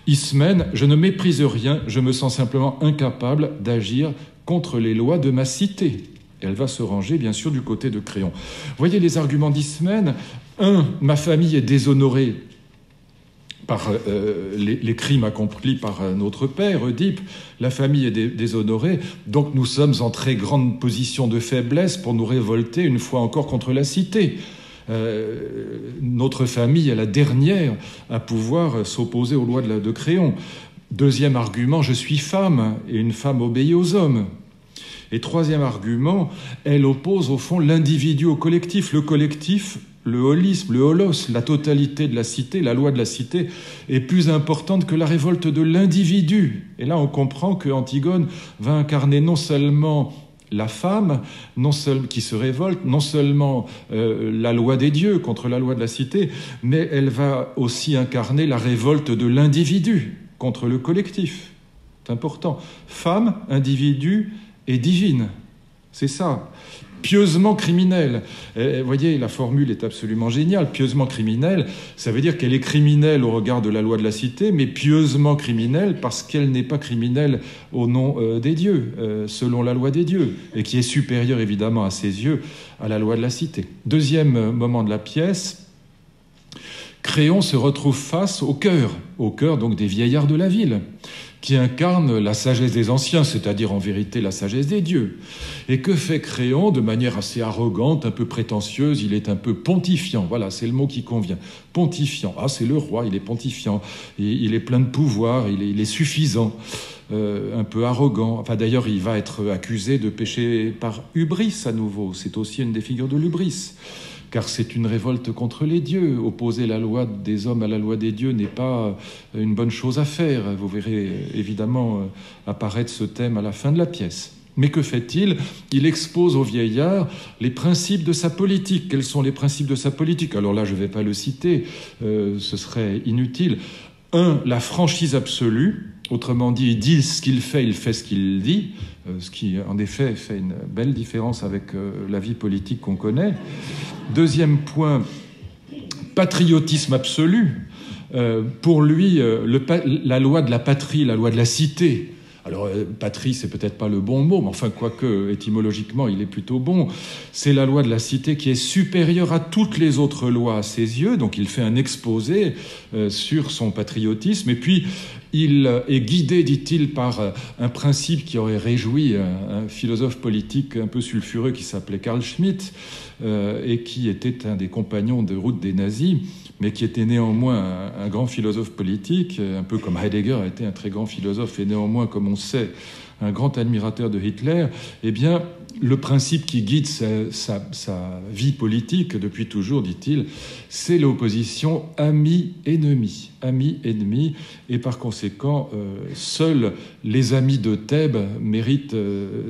Ismène, je ne méprise rien, je me sens simplement incapable d'agir contre les lois de ma cité. Elle va se ranger, bien sûr, du côté de Créon. Voyez les arguments d'Ismène. 1. Ma famille est déshonorée par les crimes accomplis par notre père, Oedipe. La famille est déshonorée, donc nous sommes en très grande position de faiblesse pour nous révolter une fois encore contre la cité. Notre famille est la dernière à pouvoir s'opposer aux lois de Créon. 2e argument, je suis femme, et une femme obéit aux hommes. Et 3e argument, elle oppose au fond l'individu au collectif. Le collectif, le holisme, le holos, la totalité de la cité, la loi de la cité, est plus importante que la révolte de l'individu. Et là, on comprend que Antigone va incarner non seulement la femme, qui se révolte, non seulement la loi des dieux contre la loi de la cité, mais elle va aussi incarner la révolte de l'individu contre le collectif. C'est important. Femme, individu et divine. C'est ça. Pieusement criminelle. Vous voyez, la formule est absolument géniale. Pieusement criminelle, ça veut dire qu'elle est criminelle au regard de la loi de la cité, mais pieusement criminelle parce qu'elle n'est pas criminelle au nom des dieux, selon la loi des dieux, et qui est supérieure évidemment à ses yeux à la loi de la cité. Deuxième moment de la pièce, Créon se retrouve face au cœur donc des vieillards de la ville, qui incarne la sagesse des anciens, c'est-à-dire en vérité la sagesse des dieux. Et que fait Créon de manière assez arrogante, un peu prétentieuse, il est un peu pontifiant, voilà, c'est le mot qui convient, pontifiant. Ah, c'est le roi, il est pontifiant, il est plein de pouvoir, il est suffisant, un peu arrogant. Enfin d'ailleurs, il va être accusé de pécher par hubris à nouveau, c'est aussi une des figures de l'hubris. Car c'est une révolte contre les dieux. Opposer la loi des hommes à la loi des dieux n'est pas une bonne chose à faire. Vous verrez évidemment apparaître ce thème à la fin de la pièce. Mais que fait-il? Il expose au vieillard les principes de sa politique. Quels sont les principes de sa politique? Alors là, je ne vais pas le citer, ce serait inutile. 1. La franchise absolue. Autrement dit, il dit ce qu'il fait ce qu'il dit, ce qui, en effet, fait une belle différence avec la vie politique qu'on connaît. Deuxième point, patriotisme absolu. Pour lui, la loi de la patrie, la loi de la cité. Alors, patrie, c'est peut-être pas le bon mot, mais enfin, quoique, étymologiquement, il est plutôt bon. C'est la loi de la cité qui est supérieure à toutes les autres lois à ses yeux. Donc, il fait un exposé sur son patriotisme. Et puis, il est guidé, dit-il, par un principe qui aurait réjoui un philosophe politique un peu sulfureux qui s'appelait Carl Schmitt et qui était un des compagnons de route des nazis, mais qui était néanmoins un grand philosophe politique, un peu comme Heidegger a été un très grand philosophe et néanmoins, comme on sait, un grand admirateur de Hitler. Eh bien, le principe qui guide sa vie politique depuis toujours, dit-il, c'est l'opposition ami-ennemi. Ami-ennemi, et par conséquent, seuls les amis de Thèbes méritent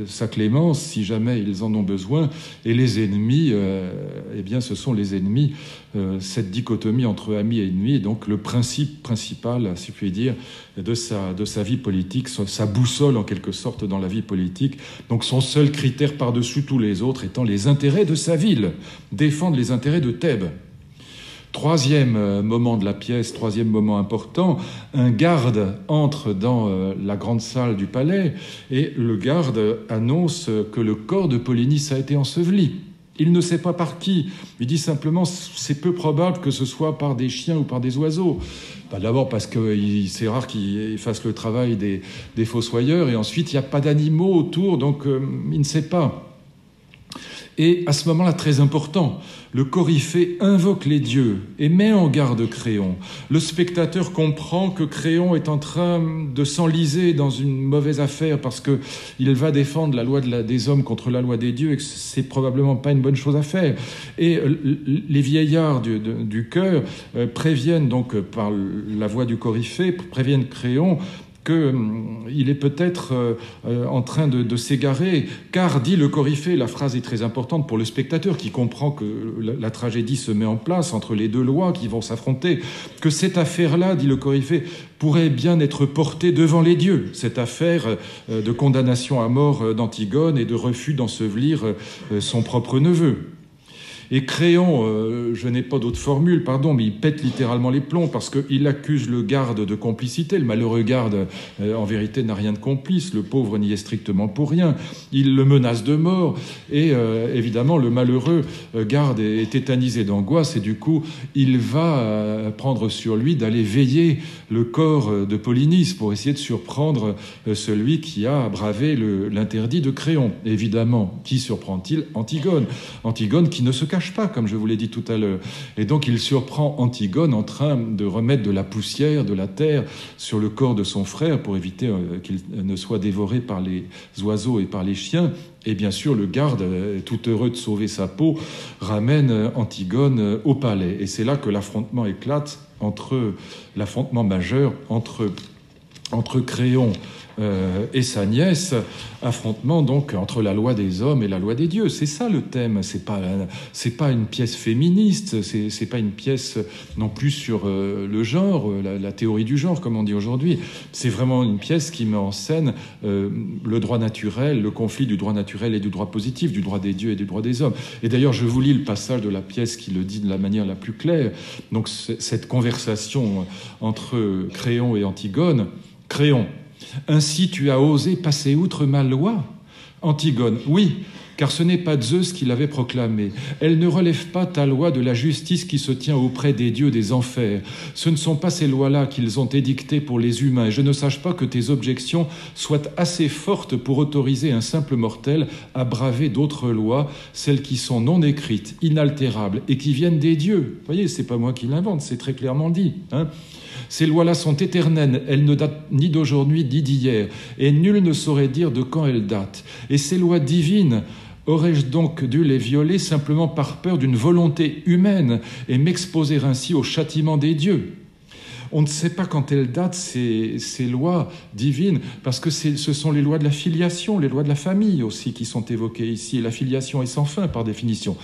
sa clémence, si jamais ils en ont besoin, et les ennemis, eh bien, ce sont les ennemis, cette dichotomie entre amis et ennemis, et donc le principe principal, si je puis dire, de sa vie politique, sa boussole en quelque sorte dans la vie politique, donc son seul critère par-dessus tous les autres étant les intérêts de sa ville, défendre les intérêts de Thèbes. Troisième moment de la pièce, troisième moment important, un garde entre dans la grande salle du palais et le garde annonce que le corps de Polynice a été enseveli. Il ne sait pas par qui. Il dit simplement c'est peu probable que ce soit par des chiens ou par des oiseaux. D'abord parce que c'est rare qu'ils fassent le travail des fossoyeurs, et ensuite il n'y a pas d'animaux autour, donc il ne sait pas. Et à ce moment-là, très important, le Coryphée invoque les dieux et met en garde Créon. Le spectateur comprend que Créon est en train de s'enliser dans une mauvaise affaire parce qu'il va défendre la loi des hommes contre la loi des dieux et que c'est probablement pas une bonne chose à faire. Et les vieillards du chœur préviennent donc par la voix du Coryphée, préviennent Créon qu'il est peut-être en train de s'égarer, car, dit le Coryphée, la phrase est très importante pour le spectateur qui comprend que la tragédie se met en place entre les deux lois qui vont s'affronter, que cette affaire-là, dit le Coryphée, pourrait bien être portée devant les dieux, cette affaire de condamnation à mort d'Antigone et de refus d'ensevelir son propre neveu. Et Créon, je n'ai pas d'autre formule, pardon, mais il pète littéralement les plombs parce qu'il accuse le garde de complicité. Le malheureux garde, en vérité, n'a rien de complice. Le pauvre n'y est strictement pour rien. Il le menace de mort. Et évidemment, le malheureux garde est tétanisé d'angoisse et du coup, il va prendre sur lui d'aller veiller le corps de Polynice pour essayer de surprendre celui qui a bravé l'interdit de Créon. Évidemment, qui surprend-il? Antigone. Antigone qui ne se cache pas, comme je vous l'ai dit tout à l'heure. Et donc il surprend Antigone en train de remettre de la poussière, de la terre sur le corps de son frère pour éviter qu'il ne soit dévoré par les oiseaux et par les chiens. Et bien sûr, le garde, tout heureux de sauver sa peau, ramène Antigone au palais. Et c'est là que l'affrontement éclate, l'affrontement majeur entre Créon et sa nièce, affrontement donc entre la loi des hommes et la loi des dieux. C'est ça le thème. C'est pas une pièce féministe, c'est pas une pièce non plus sur le genre, la théorie du genre comme on dit aujourd'hui. C'est vraiment une pièce qui met en scène le droit naturel, le conflit du droit naturel et du droit positif, du droit des dieux et du droit des hommes. Et d'ailleurs, je vous lis le passage de la pièce qui le dit de la manière la plus claire. Donc cette conversation entre Créon et Antigone. Créon: ainsi tu as osé passer outre ma loi? Antigone: oui, car ce n'est pas Zeus qui l'avait proclamée. Elle ne relève pas ta loi de la justice qui se tient auprès des dieux des enfers. Ce ne sont pas ces lois-là qu'ils ont édictées pour les humains, et je ne sache pas que tes objections soient assez fortes pour autoriser un simple mortel à braver d'autres lois, celles qui sont non écrites, inaltérables, et qui viennent des dieux. Vous voyez, c'est pas moi qui l'invente, c'est très clairement dit, hein. Ces lois-là sont éternelles, elles ne datent ni d'aujourd'hui ni d'hier, et nul ne saurait dire de quand elles datent. Et ces lois divines, aurais-je donc dû les violer simplement par peur d'une volonté humaine et m'exposer ainsi au châtiment des dieux? On ne sait pas quand elles datent, ces lois divines, parce que ce sont les lois de la filiation, les lois de la famille aussi qui sont évoquées ici, et la filiation est sans fin par définition.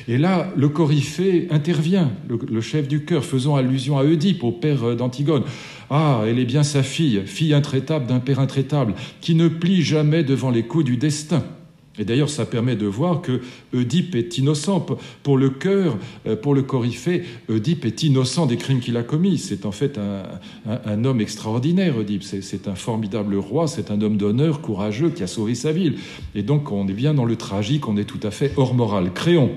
Et là, le Coryphée intervient, le chef du chœur, faisant allusion à Oedipe, au père d'Antigone. Ah, elle est bien sa fille, fille intraitable d'un père intraitable, qui ne plie jamais devant les coups du destin. Et d'ailleurs, ça permet de voir que Oedipe est innocent. Pour le chœur, pour le Coryphée, Oedipe est innocent des crimes qu'il a commis. C'est en fait un homme extraordinaire, Oedipe. C'est un formidable roi, c'est un homme d'honneur, courageux, qui a sauvé sa ville. Et donc, on est bien dans le tragique, on est tout à fait hors morale. Créon: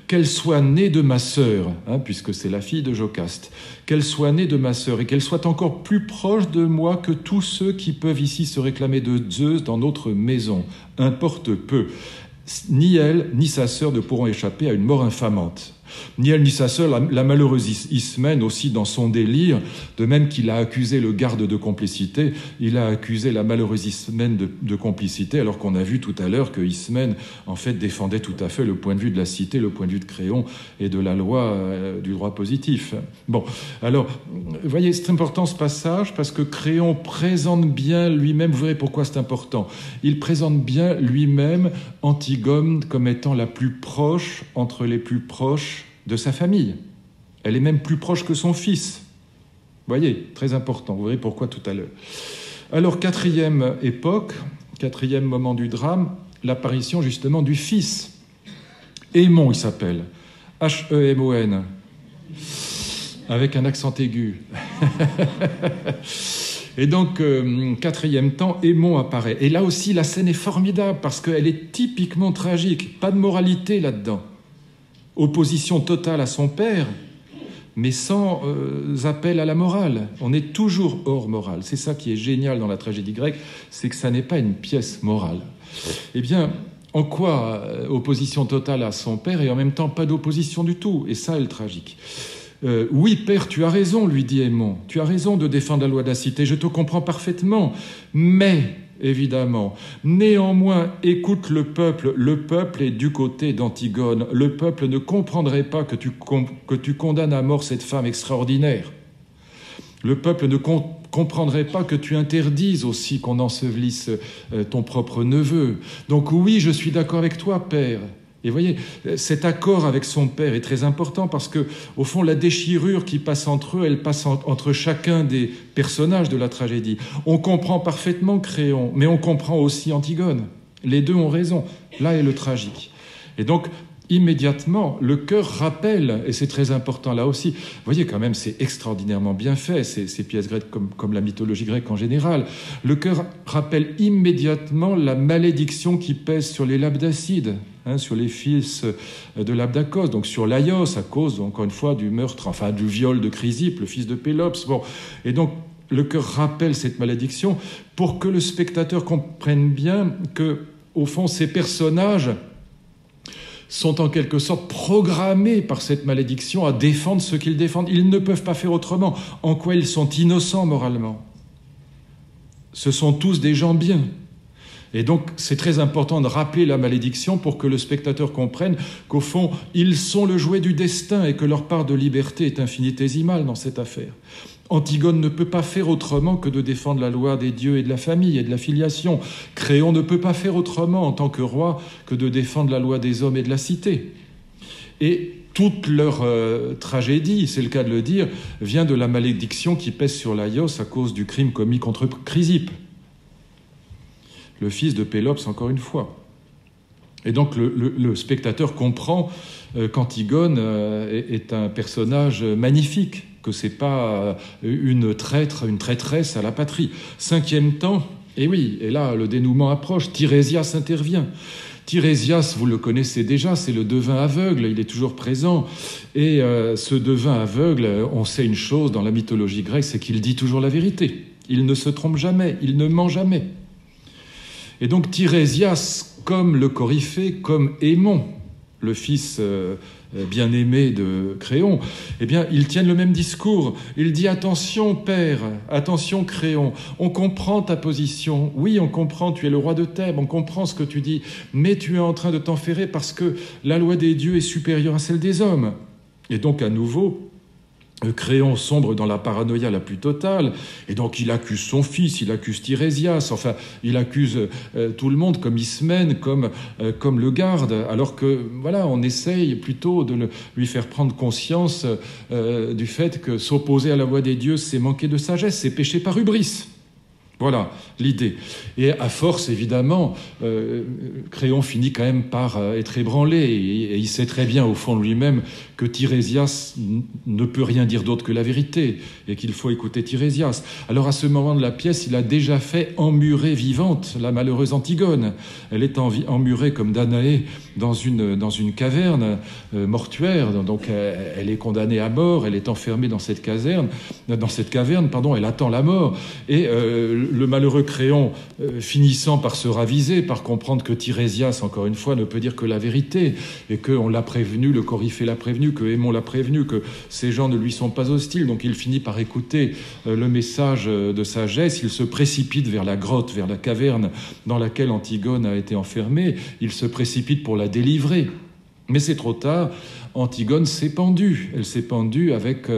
qu'elle soit née de ma sœur, hein, puisque c'est la fille de Jocaste, qu'elle soit née de ma sœur et qu'elle soit encore plus proche de moi que tous ceux qui peuvent ici se réclamer de Zeus dans notre maison, importe peu. Ni elle, ni sa sœur ne pourront échapper à une mort infamante. Ni elle ni sa sœur, la malheureuse Ismène aussi dans son délire, de même qu'il a accusé le garde de complicité, il a accusé la malheureuse Ismène de complicité, alors qu'on a vu tout à l'heure que Ismène, en fait, défendait tout à fait le point de vue de la cité, le point de vue de Créon et de la loi du droit positif. Bon, alors, vous voyez, c'est important ce passage parce que Créon présente bien lui-même, vous verrez pourquoi c'est important, il présente bien lui-même Antigone comme étant la plus proche entre les plus proches de sa famille. Elle est même plus proche que son fils. Vous voyez, très important, vous verrez pourquoi tout à l'heure. Alors, quatrième époque, quatrième moment du drame, l'apparition justement du fils. Aimon, il s'appelle. H-E-M-O-N. Avec un accent aigu. Et donc, quatrième temps, Aimon apparaît. Et là aussi, la scène est formidable parce qu'elle est typiquement tragique. Pas de moralité là-dedans. Opposition totale à son père, mais sans appel à la morale. On est toujours hors morale. C'est ça qui est génial dans la tragédie grecque, c'est que ça n'est pas une pièce morale. Eh bien, en quoi opposition totale à son père et en même temps pas d'opposition du tout? Et ça est le tragique. Oui, père, tu as raison, lui dit Aimon. Tu as raison de défendre la loi de la cité, je te comprends parfaitement. Mais, évidemment, néanmoins, écoute le peuple est du côté d'Antigone. Le peuple ne comprendrait pas que tu condamnes à mort cette femme extraordinaire. Le peuple ne comprendrait pas que tu interdises aussi qu'on ensevelisse ton propre neveu. Donc oui, je suis d'accord avec toi, père. Et vous voyez, cet accord avec son père est très important parce que, au fond, la déchirure qui passe entre eux, elle passe entre chacun des personnages de la tragédie. On comprend parfaitement Créon, mais on comprend aussi Antigone. Les deux ont raison. Là est le tragique. Et donc, immédiatement, le chœur rappelle, et c'est très important là aussi, vous voyez quand même, c'est extraordinairement bien fait, ces pièces grecques comme la mythologie grecque en général. Le chœur rappelle immédiatement la malédiction qui pèse sur les Labdacides, sur les fils de Labdacos, donc sur Laios, à cause, encore une fois, du meurtre, enfin du viol de Chrysippe, le fils de Pélops. Bon. Et donc, le chœur rappelle cette malédiction pour que le spectateur comprenne bien que, au fond, ces personnages sont en quelque sorte programmés par cette malédiction à défendre ce qu'ils défendent. Ils ne peuvent pas faire autrement. En quoi ils sont innocents moralement? Ce sont tous des gens bien. Et donc, c'est très important de rappeler la malédiction pour que le spectateur comprenne qu'au fond, ils sont le jouet du destin et que leur part de liberté est infinitésimale dans cette affaire. Antigone ne peut pas faire autrement que de défendre la loi des dieux et de la famille et de la filiation. Créon ne peut pas faire autrement en tant que roi que de défendre la loi des hommes et de la cité. Et toute leur tragédie, c'est le cas de le dire, vient de la malédiction qui pèse sur Laïos à cause du crime commis contre Chrysippe, le fils de Pélops, encore une fois. Et donc le spectateur comprend qu'Antigone est un personnage magnifique, que ce n'est pas une traîtresse à la patrie. 5e temps, et oui, et là le dénouement approche, Tirésias intervient. Tirésias, vous le connaissez déjà, c'est le devin aveugle, il est toujours présent. Et ce devin aveugle, on sait une chose dans la mythologie grecque, c'est qu'il dit toujours la vérité. Il ne se trompe jamais, il ne ment jamais. Et donc Tirésias, comme le Coryphée, comme Aimon, le fils bien-aimé de Créon, eh bien, ils tiennent le même discours. Il dit « Attention, père, attention, Créon, on comprend ta position. Oui, on comprend, tu es le roi de Thèbes, on comprend ce que tu dis, mais tu es en train de t'enferrer parce que la loi des dieux est supérieure à celle des hommes. » Et donc, à nouveau, Créon sombre dans la paranoïa la plus totale, et donc il accuse son fils, il accuse Tirésias, enfin, il accuse tout le monde comme Ismène, comme le garde, alors que, voilà, on essaye plutôt de lui faire prendre conscience du fait que s'opposer à la voix des dieux, c'est manquer de sagesse, c'est pécher par hubris. Voilà l'idée. Et à force, évidemment, Créon finit quand même par être ébranlé. Et il sait très bien, au fond de lui-même, que Tirésias ne peut rien dire d'autre que la vérité et qu'il faut écouter Tirésias. Alors, à ce moment de la pièce, il a déjà fait emmurer vivante la malheureuse Antigone. Elle est emmurée comme Danaé dans une caverne mortuaire. Donc, elle est condamnée à mort. Elle est enfermée dans cette caverne. Elle attend la mort. Et le malheureux Créon, finissant par se raviser, par comprendre que Tirésias, encore une fois, ne peut dire que la vérité, et qu'on l'a prévenu, le Coryphée l'a prévenu, que Aimon l'a prévenu, que ces gens ne lui sont pas hostiles. Donc il finit par écouter le message de sagesse. Il se précipite vers la grotte, vers la caverne dans laquelle Antigone a été enfermée. Il se précipite pour la délivrer. Mais c'est trop tard. Antigone s'est pendue. Elle s'est pendue avec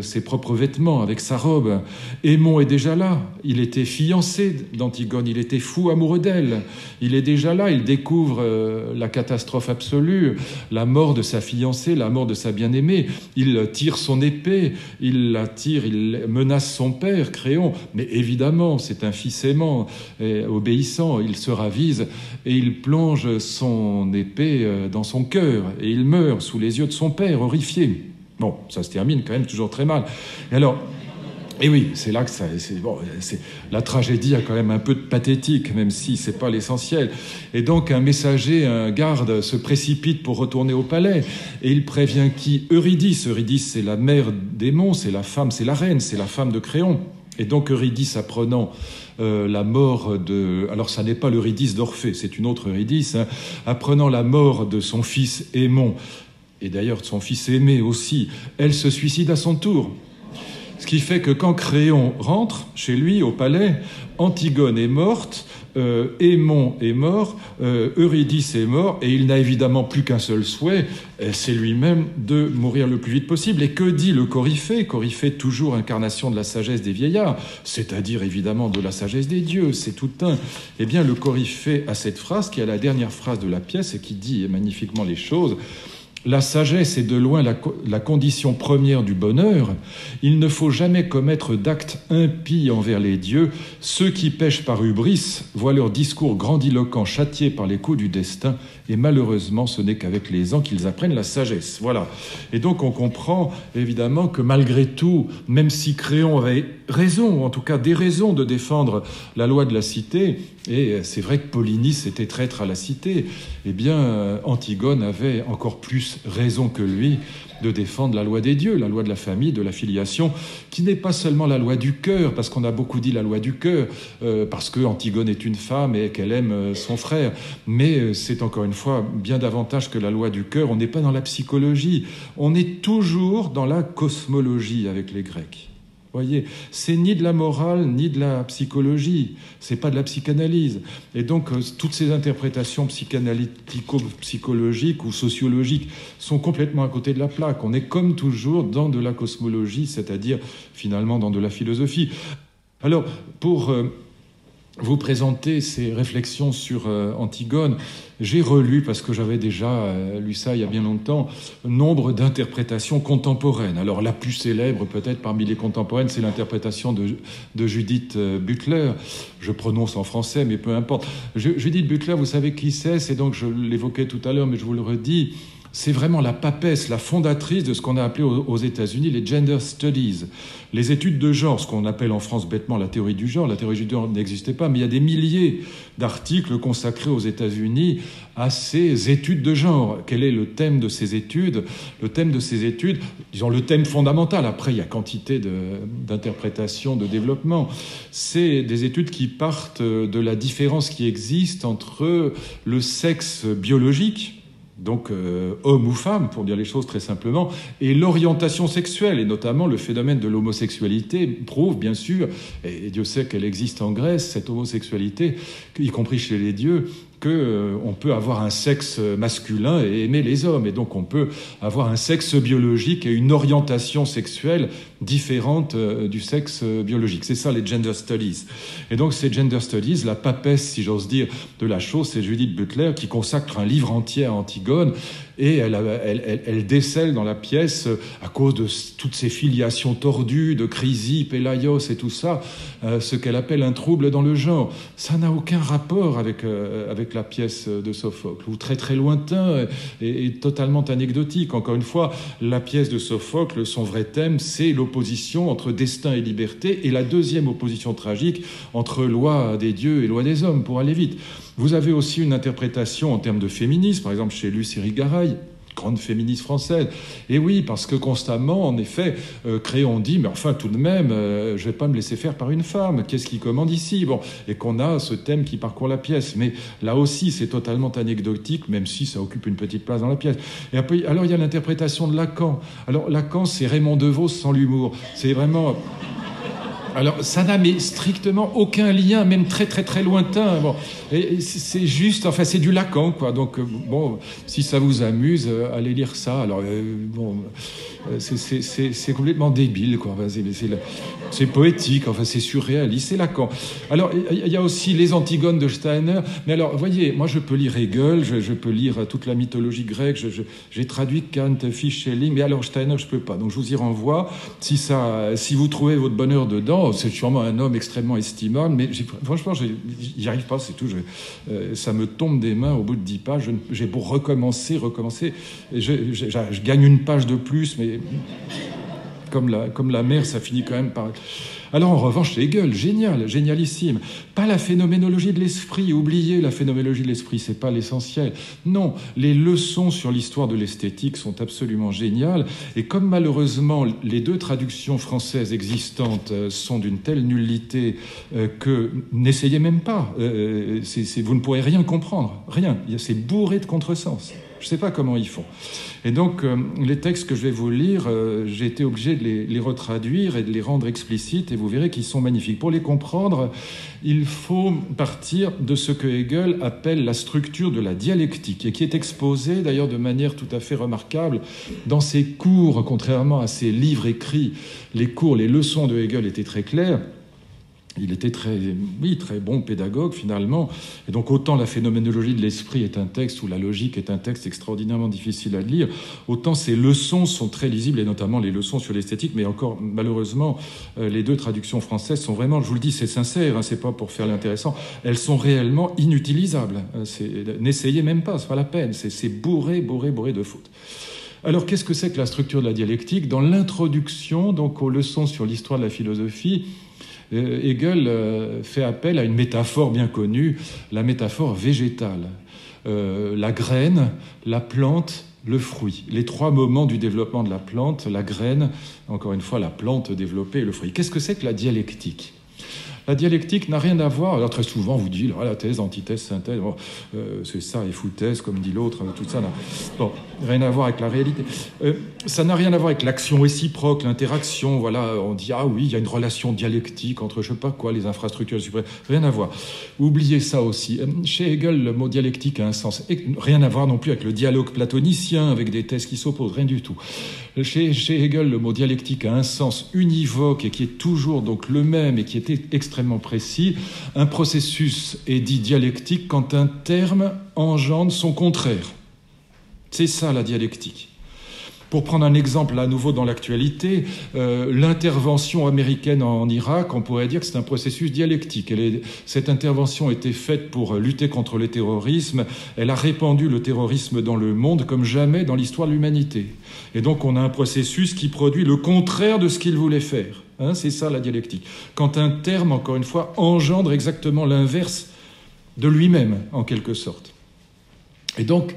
ses propres vêtements, avec sa robe. Aimon est déjà là. Il était fiancé d'Antigone. Il était fou amoureux d'elle. Il est déjà là. Il découvre la catastrophe absolue, la mort de sa fiancée, la mort de sa bien-aimée. Il tire son épée. Il la tire. Il menace son père, Créon. Mais évidemment, c'est un fils aimant, obéissant. Il se ravise et il plonge son épée dans son cœur. Et il meurt sous les yeux de son père, horrifié. Bon, ça se termine quand même toujours très mal. Et alors, et oui, c'est là que la tragédie a quand même un peu de pathétique, même si c'est pas l'essentiel. Et donc, un messager, un garde, se précipite pour retourner au palais, et il prévient qui? Eurydice. Eurydice, c'est la mère d'Aimon, c'est la femme, c'est la reine, c'est la femme de Créon. Et donc Eurydice, apprenant la mort de... Alors ça n'est pas l'Eurydice d'Orphée, c'est une autre Eurydice. Hein, apprenant la mort de son fils Aimon, et d'ailleurs de son fils aimé aussi, elle se suicide à son tour. Ce qui fait que quand Créon rentre chez lui au palais, Antigone est morte, Aimon est mort, Eurydice est mort, et il n'a évidemment plus qu'un seul souhait, c'est lui-même de mourir le plus vite possible. Et que dit le Coryphée? Coryphée, toujours incarnation de la sagesse des vieillards, c'est-à-dire évidemment de la sagesse des dieux, c'est tout un. Eh bien, le Coryphée a cette phrase qui est la dernière phrase de la pièce et qui dit magnifiquement les choses. La sagesse est de loin la condition première du bonheur. Il ne faut jamais commettre d'actes impies envers les dieux. Ceux qui pêchent par hubris voient leur discours grandiloquent châtiés par les coups du destin, et malheureusement, ce n'est qu'avec les ans qu'ils apprennent la sagesse. Voilà. Et donc, on comprend évidemment que malgré tout, même si Créon avait raison, ou en tout cas des raisons de défendre la loi de la cité, et c'est vrai que Polynice était traître à la cité, eh bien, Antigone avait encore plus raison que lui de défendre la loi des dieux, la loi de la famille, de la filiation, qui n'est pas seulement la loi du cœur, parce qu'on a beaucoup dit la loi du cœur, parce que Antigone est une femme et qu'elle aime son frère, mais c'est encore une fois bien davantage que la loi du cœur. On n'est pas dans la psychologie, on est toujours dans la cosmologie avec les Grecs. Voyez, c'est ni de la morale ni de la psychologie, c'est pas de la psychanalyse. Et donc toutes ces interprétations psychanalytico-psychologiques ou sociologiques sont complètement à côté de la plaque. On est comme toujours dans de la cosmologie, c'est-à-dire finalement dans de la philosophie. Alors pour vous présenter ces réflexions sur Antigone, j'ai relu, parce que j'avais déjà lu ça il y a bien longtemps, nombre d'interprétations contemporaines. Alors la plus célèbre peut-être parmi les contemporaines, c'est l'interprétation de Judith Butler. Je prononce en français, mais peu importe. Judith Butler, vous savez qui c'est? C'est donc, je l'évoquais tout à l'heure, mais je vous le redis, c'est vraiment la papesse, la fondatrice de ce qu'on a appelé aux États-Unis les gender studies, les études de genre, ce qu'on appelle en France bêtement la théorie du genre. La théorie du genre n'existait pas, mais il y a des milliers d'articles consacrés aux États-Unis à ces études de genre. Quel est le thème de ces études? Le thème de ces études, disons le thème fondamental, après il y a quantité d'interprétations, de développement, c'est des études qui partent de la différence qui existe entre le sexe biologique, donc homme ou femme, pour dire les choses très simplement, et l'orientation sexuelle, et notamment le phénomène de l'homosexualité, prouve bien sûr, et Dieu sait qu'elle existe en Grèce, cette homosexualité, y compris chez les dieux, qu'on peut avoir un sexe masculin et aimer les hommes, et donc on peut avoir un sexe biologique et une orientation sexuelle différente du sexe biologique. C'est ça les gender studies. Et donc ces gender studies, la papesse, si j'ose dire, de la chose, c'est Judith Butler qui consacre un livre entier à Antigone, et elle décèle dans la pièce, à cause de toutes ces filiations tordues, de Chrysippe, Pelaios et tout ça, ce qu'elle appelle un trouble dans le genre. Ça n'a aucun rapport avec la pièce de Sophocle, ou très très lointain et totalement anecdotique. Encore une fois, la pièce de Sophocle, son vrai thème, c'est l'opposition entre destin et liberté, et la deuxième opposition tragique entre loi des dieux et loi des hommes, pour aller vite. Vous avez aussi une interprétation en termes de féminisme, par exemple chez Luce Irigaray, grande féministe française. Et oui, parce que constamment, en effet, Créon dit, mais enfin, tout de même, je vais pas me laisser faire par une femme. Qu'est-ce qui commande ici? Bon, et qu'on a ce thème qui parcourt la pièce. Mais là aussi, c'est totalement anecdotique, même si ça occupe une petite place dans la pièce. Et après, alors, il y a l'interprétation de Lacan. Alors, Lacan, c'est Raymond DeVos sans l'humour. C'est vraiment... Alors, ça n'a mais strictement aucun lien, même très très très lointain. Bon, et c'est juste, enfin, c'est du Lacan, quoi. Donc, bon, si ça vous amuse, allez lire ça. Alors, bon, c'est complètement débile, quoi. Enfin, c'est poétique, enfin, c'est surréaliste, c'est Lacan. Alors, il y a aussi les Antigones de Steiner. Mais alors, voyez, moi, je peux lire Hegel, je peux lire toute la mythologie grecque. J'ai traduit Kant, Fichte, Schelling, mais alors Steiner, je peux pas. Donc, je vous y renvoie. Si vous trouvez votre bonheur dedans, c'est sûrement un homme extrêmement estimable, mais franchement, j'y arrive pas, c'est tout. Ça me tombe des mains au bout de 10 pages. J'ai beau recommencer. Je gagne une page de plus, mais comme la mer, ça finit quand même par... Alors en revanche, Hegel, génial, génialissime. Pas la phénoménologie de l'esprit, oubliez la phénoménologie de l'esprit, c'est pas l'essentiel. Non, les leçons sur l'histoire de l'esthétique sont absolument géniales. Et comme malheureusement les deux traductions françaises existantes sont d'une telle nullité que n'essayez même pas. Vous ne pourrez rien comprendre, rien. C'est bourré de contresens. Je ne sais pas comment ils font. Et donc, les textes que je vais vous lire, j'ai été obligé de les retraduire et de les rendre explicites, et vous verrez qu'ils sont magnifiques. Pour les comprendre, il faut partir de ce que Hegel appelle la structure de la dialectique, et qui est exposée d'ailleurs de manière tout à fait remarquable dans ses cours, contrairement à ses livres écrits. Les cours, les leçons de Hegel étaient très claires. Il était très bon pédagogue finalement. Et donc autant la phénoménologie de l'esprit est un texte, ou la logique est un texte extraordinairement difficile à lire, autant ses leçons sont très lisibles, et notamment les leçons sur l'esthétique. Mais encore, malheureusement, les deux traductions françaises sont vraiment, je vous le dis, c'est sincère, hein, c'est pas pour faire l'intéressant, elles sont réellement inutilisables. N'essayez même pas, c'est pas la peine, c'est bourré de fautes. Alors, qu'est-ce que c'est que la structure de la dialectique? Dans l'introduction, donc, aux leçons sur l'histoire de la philosophie, Hegel fait appel à une métaphore bien connue, la métaphore végétale. La graine, la plante, le fruit. Les trois moments du développement de la plante, la graine, encore une fois, la plante développée et le fruit. Qu'est-ce que c'est que la dialectique? La dialectique n'a rien à voir. Alors très souvent, vous dites la thèse, antithèse, synthèse, bon, c'est ça, et foutaise, comme dit l'autre, tout ça n'a rien à voir avec la réalité. Ça n'a rien à voir avec l'action réciproque, l'interaction. Voilà, on dit ah oui, il y a une relation dialectique entre je sais pas quoi, les infrastructures suprêmes. Rien à voir. Oubliez ça aussi. Chez Hegel, le mot dialectique a un sens. Rien à voir non plus avec le dialogue platonicien, avec des thèses qui s'opposent, rien du tout. Chez Hegel, le mot dialectique a un sens univoque et qui est toujours donc le même et qui était extrêmement précis. Un processus est dit dialectique quand un terme engendre son contraire. C'est ça la dialectique. Pour prendre un exemple à nouveau dans l'actualité, l'intervention américaine en Irak, on pourrait dire que c'est un processus dialectique. Cette intervention a été faite pour lutter contre le terrorisme. Elle a répandu le terrorisme dans le monde comme jamais dans l'histoire de l'humanité. Et donc on a un processus qui produit le contraire de ce qu'il voulait faire. C'est ça la dialectique. Quand un terme, encore une fois, engendre exactement l'inverse de lui-même, en quelque sorte. Et donc,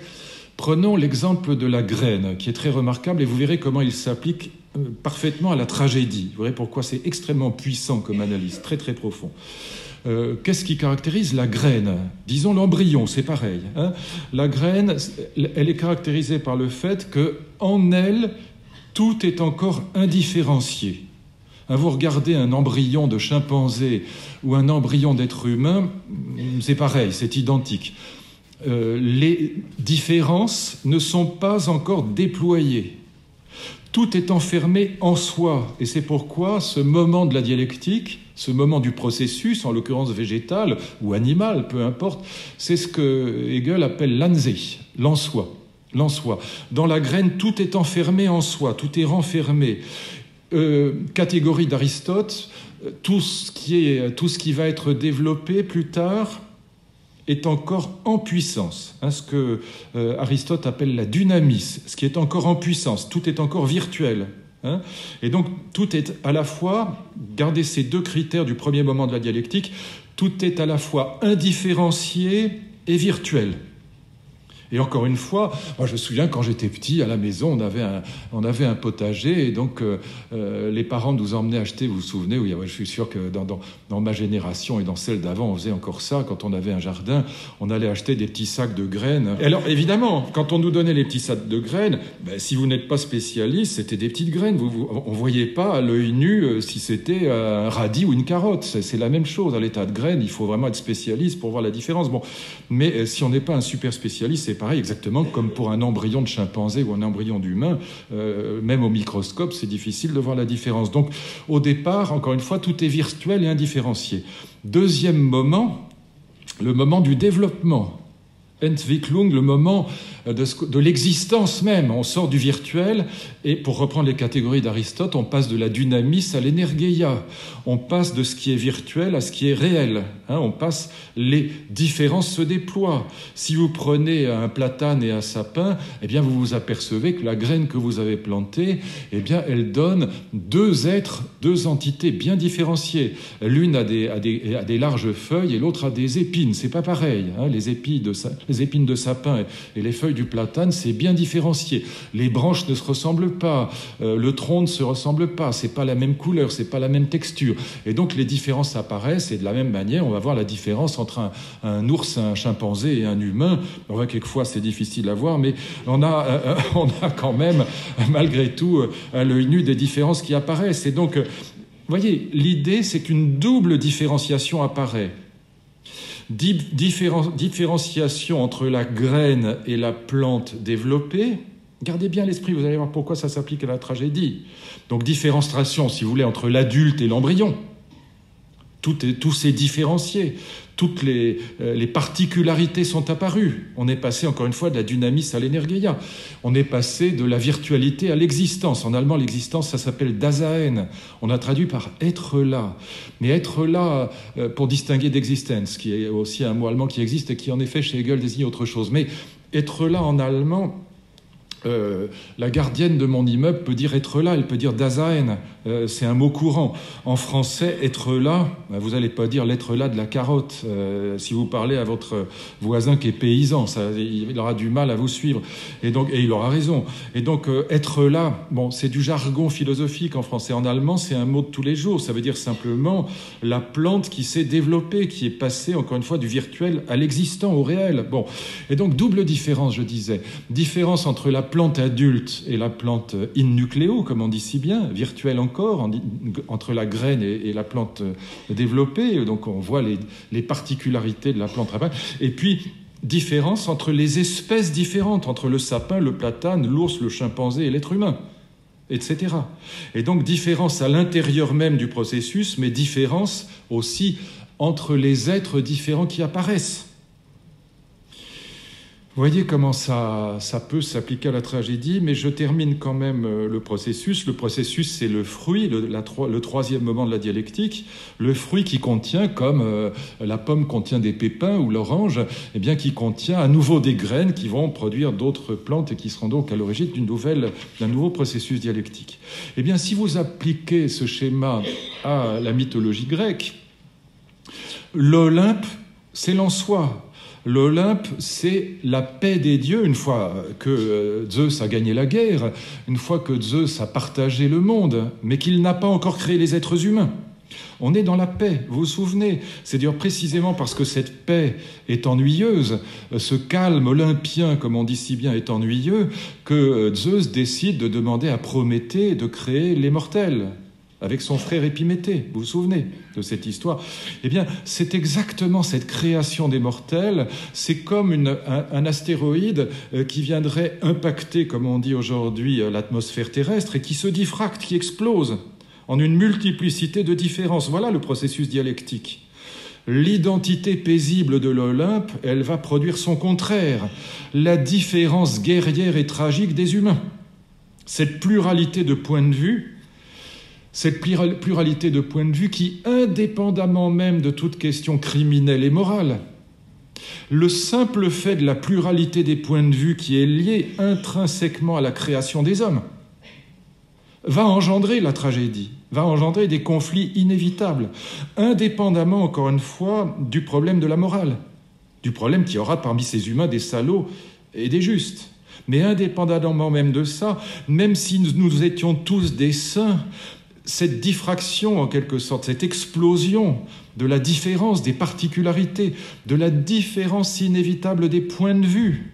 prenons l'exemple de la graine, qui est très remarquable, et vous verrez comment il s'applique parfaitement à la tragédie. Vous verrez pourquoi c'est extrêmement puissant comme analyse, très très profond. Qu'est-ce qui caractérise la graine? Disons l'embryon, c'est pareil. La graine, elle est caractérisée par le fait qu'en elle, tout est encore indifférencié. Vous regardez un embryon de chimpanzé ou un embryon d'être humain, c'est pareil, c'est identique. Les différences ne sont pas encore déployées. Tout est enfermé en soi. Et c'est pourquoi ce moment de la dialectique, ce moment du processus, en l'occurrence végétal ou animal, peu importe, c'est ce que Hegel appelle l'Anseh, l'en-soi. L'en-soi. Dans la graine, tout est enfermé en soi, tout est renfermé. Catégorie d'Aristote, tout ce qui va être développé plus tard est encore en puissance. Ce que Aristote appelle la dynamis, ce qui est encore en puissance. Tout est encore virtuel. Et donc, tout est à la fois, gardez ces deux critères du premier moment de la dialectique, tout est à la fois indifférencié et virtuel. Et encore une fois, moi je me souviens quand j'étais petit, à la maison, on avait un potager et donc les parents nous emmenaient acheter, vous vous souvenez, oui, je suis sûr que dans ma génération et dans celle d'avant, on faisait encore ça, quand on avait un jardin, on allait acheter des petits sacs de graines. Et alors évidemment, quand on nous donnait les petits sacs de graines, si vous n'êtes pas spécialiste, c'était des petites graines, on ne voyait pas à l'œil nu si c'était un radis ou une carotte, c'est la même chose, à l'état de graines, il faut vraiment être spécialiste pour voir la différence. Bon, mais si on n'est pas un super spécialiste, c'est pareil, exactement comme pour un embryon de chimpanzé ou un embryon d'humain, même au microscope, c'est difficile de voir la différence. Donc, au départ, encore une fois, tout est virtuel et indifférencié. Deuxième moment, le moment du développement. Entwicklung, le moment de l'existence même. On sort du virtuel et, pour reprendre les catégories d'Aristote, on passe de la dynamis à l'énergeia. On passe de ce qui est virtuel à ce qui est réel. On passe, les différences se déploient. Si vous prenez un platane et un sapin, eh bien, vous vous apercevez que la graine que vous avez plantée, eh bien, elle donne deux êtres, deux entités bien différenciées. L'une a des larges feuilles et l'autre a des épines. C'est pas pareil. Les épines de sapin et les feuilles du platane, c'est bien différencié. Les branches ne se ressemblent pas, le tronc ne se ressemble pas, c'est pas la même couleur, c'est pas la même texture. Et donc les différences apparaissent et de la même manière, on va voir la différence entre un ours, un chimpanzé et un humain. On voit quelquefois c'est difficile à voir, mais on a quand même, malgré tout, à l'œil nu, des différences qui apparaissent. Et donc, vous voyez, l'idée, c'est qu'une double différenciation apparaît. Différenciation entre la graine et la plante développée. Gardez bien l'esprit, vous allez voir pourquoi ça s'applique à la tragédie. Donc différenciation, si vous voulez, entre l'adulte et l'embryon. Tout s'est différencié. Toutes les particularités sont apparues. On est passé, encore une fois, de la dynamis à l'énergeia. On est passé de la virtualité à l'existence. En allemand, l'existence, ça s'appelle Dasein. On a traduit par « être là ». Mais être là, pour distinguer d'existence, qui est aussi un mot allemand qui existe et qui, en effet, chez Hegel, désigne autre chose. Mais être là, en allemand, La gardienne de mon immeuble peut dire être là, elle peut dire Dasein, c'est un mot courant. En français, être là, vous n'allez pas dire l'être là de la carotte. Si vous parlez à votre voisin qui est paysan, il aura du mal à vous suivre. Et il aura raison. Et donc, être là, bon, c'est du jargon philosophique en français. En allemand, c'est un mot de tous les jours. Ça veut dire simplement la plante qui s'est développée, qui est passée, encore une fois, du virtuel à l'existant, au réel. Bon. Et donc, double différence, je disais. Différence entre la plante adulte et la plante in nucleo, comme on dit si bien, virtuelle encore, entre la graine et la plante développée. Donc on voit les particularités de la plante. Et puis, différence entre les espèces différentes, entre le sapin, le platane, l'ours, le chimpanzé et l'être humain, etc. Et donc différence à l'intérieur même du processus, mais différence aussi entre les êtres différents qui apparaissent. Vous voyez comment ça peut s'appliquer à la tragédie, mais je termine quand même le processus. Le processus, c'est le fruit, le troisième moment de la dialectique, le fruit qui contient, comme la pomme contient des pépins ou l'orange, eh bien, qui contient à nouveau des graines qui vont produire d'autres plantes et qui seront donc à l'origine d'un nouveau processus dialectique. Eh bien, si vous appliquez ce schéma à la mythologie grecque, l'Olympe, c'est l'en-soi. L'Olympe, c'est la paix des dieux, une fois que Zeus a gagné la guerre, une fois que Zeus a partagé le monde, mais qu'il n'a pas encore créé les êtres humains. On est dans la paix, vous vous souvenez? C'est d'ailleurs précisément parce que cette paix est ennuyeuse, ce calme olympien, comme on dit si bien, est ennuyeux, que Zeus décide de demander à Prométhée de créer les mortels, avec son frère Épiméthée. Vous vous souvenez de cette histoire? Eh bien, c'est exactement cette création des mortels. C'est comme un astéroïde qui viendrait impacter, comme on dit aujourd'hui, l'atmosphère terrestre et qui se diffracte, qui explose en une multiplicité de différences. Voilà le processus dialectique. L'identité paisible de l'Olympe, elle va produire son contraire, la différence guerrière et tragique des humains. Cette pluralité de points de vue, qui, indépendamment même de toute question criminelle et morale, le simple fait de la pluralité des points de vue qui est lié intrinsèquement à la création des hommes, va engendrer la tragédie, va engendrer des conflits inévitables, indépendamment, encore une fois, du problème de la morale, du problème qu'il y aura parmi ces humains des salauds et des justes. Mais indépendamment même de ça, même si nous étions tous des saints, cette diffraction, en quelque sorte, cette explosion de la différence, des particularités, de la différence inévitable des points de vue.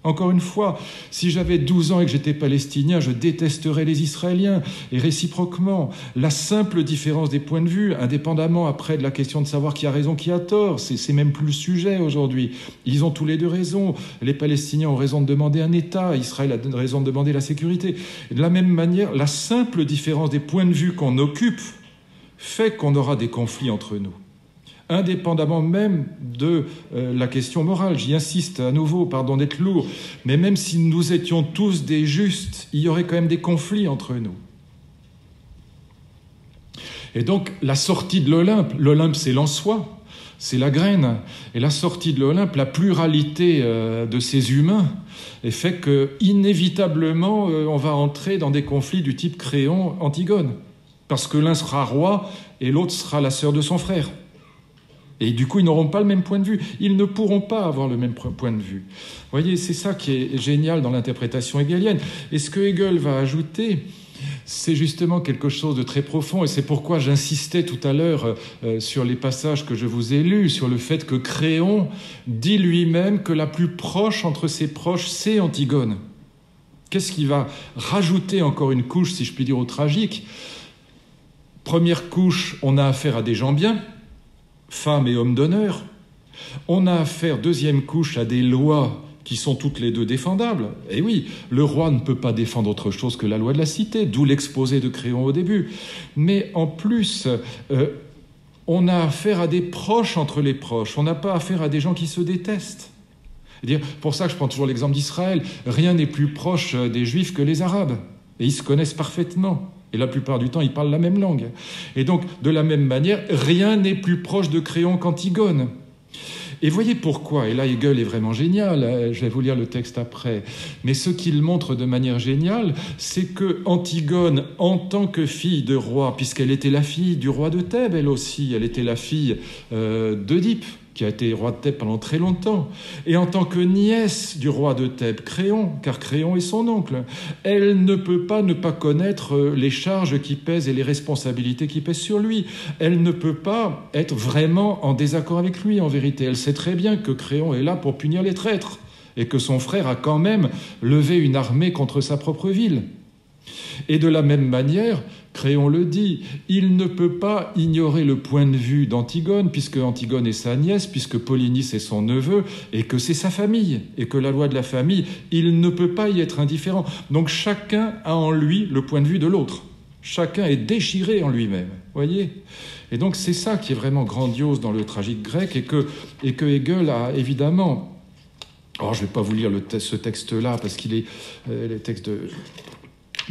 Encore une fois, si j'avais 12 ans et que j'étais palestinien, je détesterais les Israéliens. Et réciproquement, la simple différence des points de vue, indépendamment après de la question de savoir qui a raison, qui a tort, c'est même plus le sujet aujourd'hui. Ils ont tous les deux raison. Les Palestiniens ont raison de demander un État, Israël a raison de demander la sécurité. Et de la même manière, la simple différence des points de vue qu'on occupe fait qu'on aura des conflits entre nous, indépendamment même de la question morale. J'y insiste à nouveau, pardon d'être lourd, mais même si nous étions tous des justes, il y aurait quand même des conflits entre nous. Et donc, la sortie de l'Olympe c'est l'en-soi, c'est la graine, et la sortie de l'Olympe, la pluralité de ces humains, et fait que, inévitablement, on va entrer dans des conflits du type Créon-Antigone, parce que l'un sera roi et l'autre sera la sœur de son frère. Et du coup, ils n'auront pas le même point de vue. Ils ne pourront pas avoir le même point de vue. Vous voyez, c'est ça qui est génial dans l'interprétation hegelienne. Et ce que Hegel va ajouter, c'est justement quelque chose de très profond. Et c'est pourquoi j'insistais tout à l'heure sur les passages que je vous ai lus, sur le fait que Créon dit lui-même que la plus proche entre ses proches, c'est Antigone. Qu'est-ce qui va rajouter encore une couche, si je puis dire, au tragique? Première couche, on a affaire à des gens bien, femmes et hommes d'honneur. On a affaire, deuxième couche, à des lois qui sont toutes les deux défendables. Et oui, le roi ne peut pas défendre autre chose que la loi de la cité, d'où l'exposé de Créon au début. Mais en plus, on a affaire à des proches entre les proches. On n'a pas affaire à des gens qui se détestent. C'est-à-dire, pour ça que je prends toujours l'exemple d'Israël. Rien n'est plus proche des Juifs que les Arabes. Et ils se connaissent parfaitement. Et la plupart du temps, ils parlent la même langue. Et donc, de la même manière, rien n'est plus proche de Créon qu'Antigone. Et voyez pourquoi, et là Hegel est vraiment génial, je vais vous lire le texte après, mais ce qu'il montre de manière géniale, c'est que Antigone, en tant que fille de roi, puisqu'elle était la fille du roi de Thèbes, elle aussi, elle était la fille d'Œdipe, qui a été roi de Thèbes pendant très longtemps, et en tant que nièce du roi de Thèbes, Créon, car Créon est son oncle, elle ne peut pas ne pas connaître les charges qui pèsent et les responsabilités qui pèsent sur lui. Elle ne peut pas être vraiment en désaccord avec lui, en vérité. Elle sait très bien que Créon est là pour punir les traîtres, et que son frère a quand même levé une armée contre sa propre ville. Et de la même manière, Créon le dit, il ne peut pas ignorer le point de vue d'Antigone, puisque Antigone est sa nièce, puisque Polynice est son neveu, et que c'est sa famille, et que la loi de la famille, il ne peut pas y être indifférent. Donc chacun a en lui le point de vue de l'autre. Chacun est déchiré en lui-même, voyez ? Et donc c'est ça qui est vraiment grandiose dans le tragique grec, et que Hegel a évidemment... Alors je ne vais pas vous lire ce texte-là, parce qu'il est... les textes de...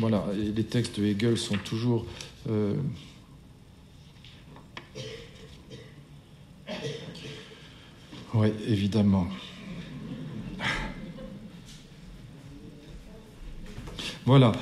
Voilà, et les textes de Hegel sont toujours... Oui, évidemment. Voilà.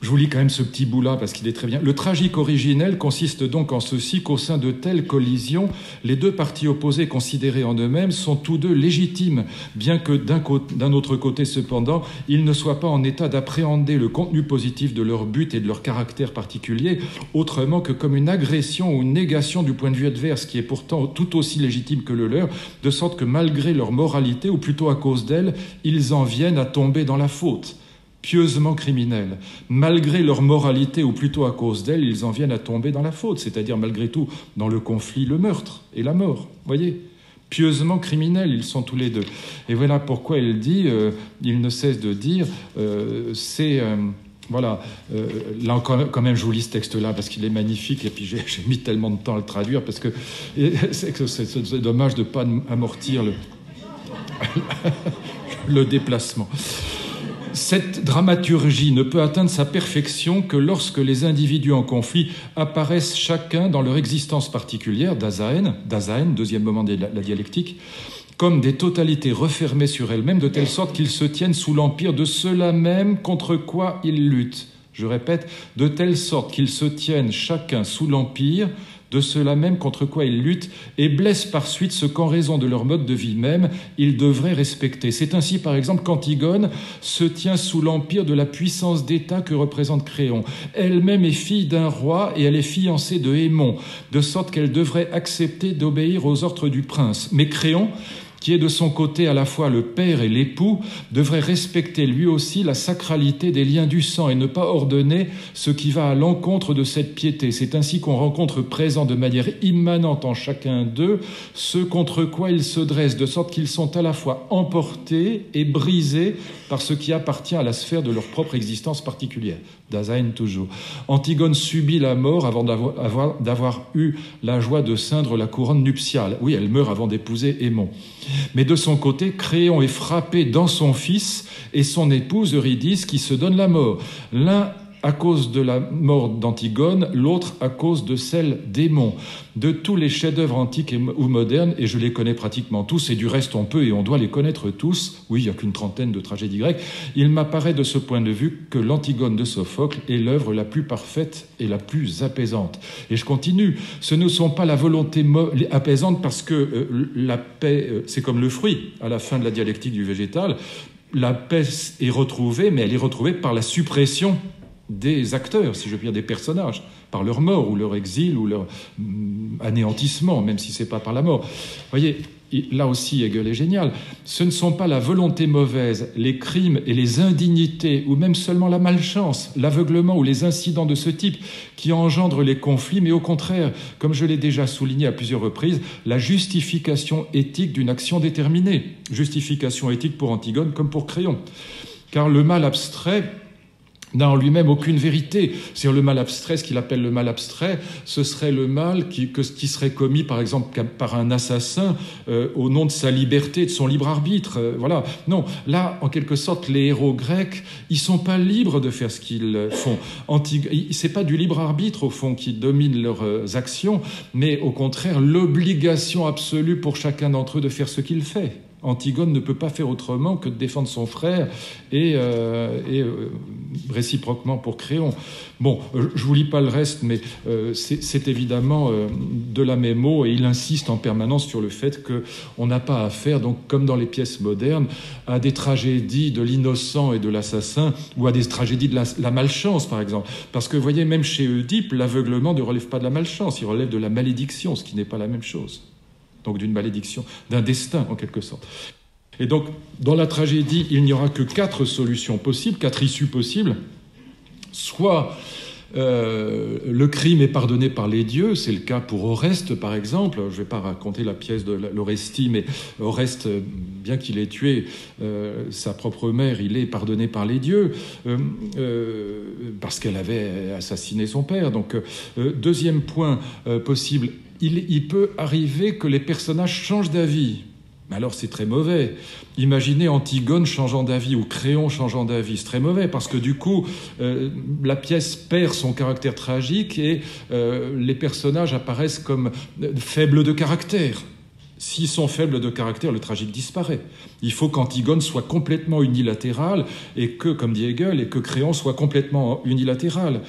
Je vous lis quand même ce petit bout-là parce qu'il est très bien. Le tragique originel consiste donc en ceci qu'au sein de telles collisions, les deux parties opposées considérées en eux-mêmes sont tous deux légitimes, bien que d'un autre côté cependant, ils ne soient pas en état d'appréhender le contenu positif de leur but et de leur caractère particulier, autrement que comme une agression ou une négation du point de vue adverse, qui est pourtant tout aussi légitime que le leur, de sorte que malgré leur moralité, ou plutôt à cause d'elle, ils en viennent à tomber dans la faute. Pieusement criminels. Malgré leur moralité, ou plutôt à cause d'elle, ils en viennent à tomber dans la faute, c'est-à-dire malgré tout dans le conflit, le meurtre et la mort. Voyez, pieusement criminels, ils sont tous les deux. Et voilà pourquoi il dit, il ne cesse de dire, voilà, là quand même je vous lis ce texte-là parce qu'il est magnifique et puis j'ai mis tellement de temps à le traduire parce que c'est dommage de ne pas amortir le déplacement. Cette dramaturgie ne peut atteindre sa perfection que lorsque les individus en conflit apparaissent chacun dans leur existence particulière, Dasein, deuxième moment de la dialectique, comme des totalités refermées sur elles-mêmes, de telle sorte qu'ils se tiennent sous l'empire de ceux-là même contre quoi ils luttent. Je répète, de telle sorte qu'ils se tiennent chacun sous l'empire de ceux-là même contre quoi ils luttent et blessent par suite ce qu'en raison de leur mode de vie même, ils devraient respecter. C'est ainsi, par exemple, qu'Antigone se tient sous l'empire de la puissance d'État que représente Créon. Elle-même est fille d'un roi et elle est fiancée de Hémon, de sorte qu'elle devrait accepter d'obéir aux ordres du prince. Mais Créon, qui est de son côté à la fois le père et l'époux, devrait respecter lui aussi la sacralité des liens du sang et ne pas ordonner ce qui va à l'encontre de cette piété. C'est ainsi qu'on rencontre présent de manière immanente en chacun d'eux ce contre quoi ils se dressent, de sorte qu'ils sont à la fois emportés et brisés par ce qui appartient à la sphère de leur propre existence particulière. Dasein toujours. Antigone subit la mort avant d'avoir eu la joie de ceindre la couronne nuptiale. Oui, elle meurt avant d'épouser Hémon. Mais de son côté, Créon est frappé dans son fils et son épouse Eurydice qui se donne la mort. L'un à cause de la mort d'Antigone, l'autre à cause de celle d'Hémon. De tous les chefs-d'œuvre antiques ou modernes, et je les connais pratiquement tous, et du reste on peut et on doit les connaître tous, oui, il n'y a qu'une trentaine de tragédies grecques, il m'apparaît de ce point de vue que l'Antigone de Sophocle est l'œuvre la plus parfaite et la plus apaisante. Et je continue, ce ne sont pas la volonté apaisante parce que la paix, c'est comme le fruit à la fin de la dialectique du végétal, la paix est retrouvée, mais elle est retrouvée par la suppression des acteurs, si je veux dire des personnages, par leur mort ou leur exil ou leur anéantissement, même si c'est pas par la mort. Vous voyez, là aussi Hegel est génial. Ce ne sont pas la volonté mauvaise, les crimes et les indignités, ou même seulement la malchance, l'aveuglement ou les incidents de ce type qui engendrent les conflits, mais au contraire, comme je l'ai déjà souligné à plusieurs reprises, la justification éthique d'une action déterminée. Justification éthique pour Antigone comme pour Créon. Car le mal abstrait n'a en lui-même aucune vérité. C'est le mal abstrait, ce qu'il appelle le mal abstrait, ce serait le mal qui serait commis, par exemple, par un assassin au nom de sa liberté, de son libre arbitre. Voilà. Non, là, en quelque sorte, les héros grecs, ils sont pas libres de faire ce qu'ils font. C'est pas du libre arbitre, au fond, qui domine leurs actions, mais au contraire, l'obligation absolue pour chacun d'entre eux de faire ce qu'il fait. Antigone ne peut pas faire autrement que de défendre son frère et réciproquement pour Créon. Bon, je vous lis pas le reste, mais c'est évidemment de la même eau, et il insiste en permanence sur le fait qu'on n'a pas affaire, donc comme dans les pièces modernes, à des tragédies de l'innocent et de l'assassin, ou à des tragédies de la malchance, par exemple. Parce que, vous voyez, même chez Oedipe, l'aveuglement ne relève pas de la malchance, il relève de la malédiction, ce qui n'est pas la même chose. Donc d'une malédiction, d'un destin en quelque sorte. Et donc, dans la tragédie, il n'y aura que 4 solutions possibles, 4 issues possibles. Soit le crime est pardonné par les dieux, c'est le cas pour Oreste par exemple. Je ne vais pas raconter la pièce de l'Orestie, mais Oreste, bien qu'il ait tué sa propre mère, il est pardonné par les dieux parce qu'elle avait assassiné son père. Donc, deuxième point possible, il peut arriver que les personnages changent d'avis. Mais alors c'est très mauvais. Imaginez Antigone changeant d'avis ou Créon changeant d'avis. C'est très mauvais parce que du coup, la pièce perd son caractère tragique et les personnages apparaissent comme faibles de caractère. S'ils sont faibles de caractère, le tragique disparaît. Il faut qu'Antigone soit complètement unilatérale et que, comme dit Hegel, et que Créon soit complètement unilatéral.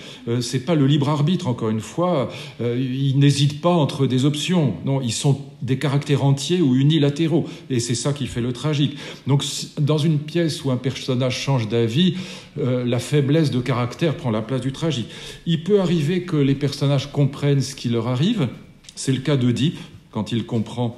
C'est pas le libre arbitre, encore une fois. Ils n'hésitent pas entre des options. Non, ils sont des caractères entiers ou unilatéraux. Et c'est ça qui fait le tragique. Donc, dans une pièce où un personnage change d'avis, la faiblesse de caractère prend la place du tragique. Il peut arriver que les personnages comprennent ce qui leur arrive. C'est le cas d'Oedipe, quand il comprend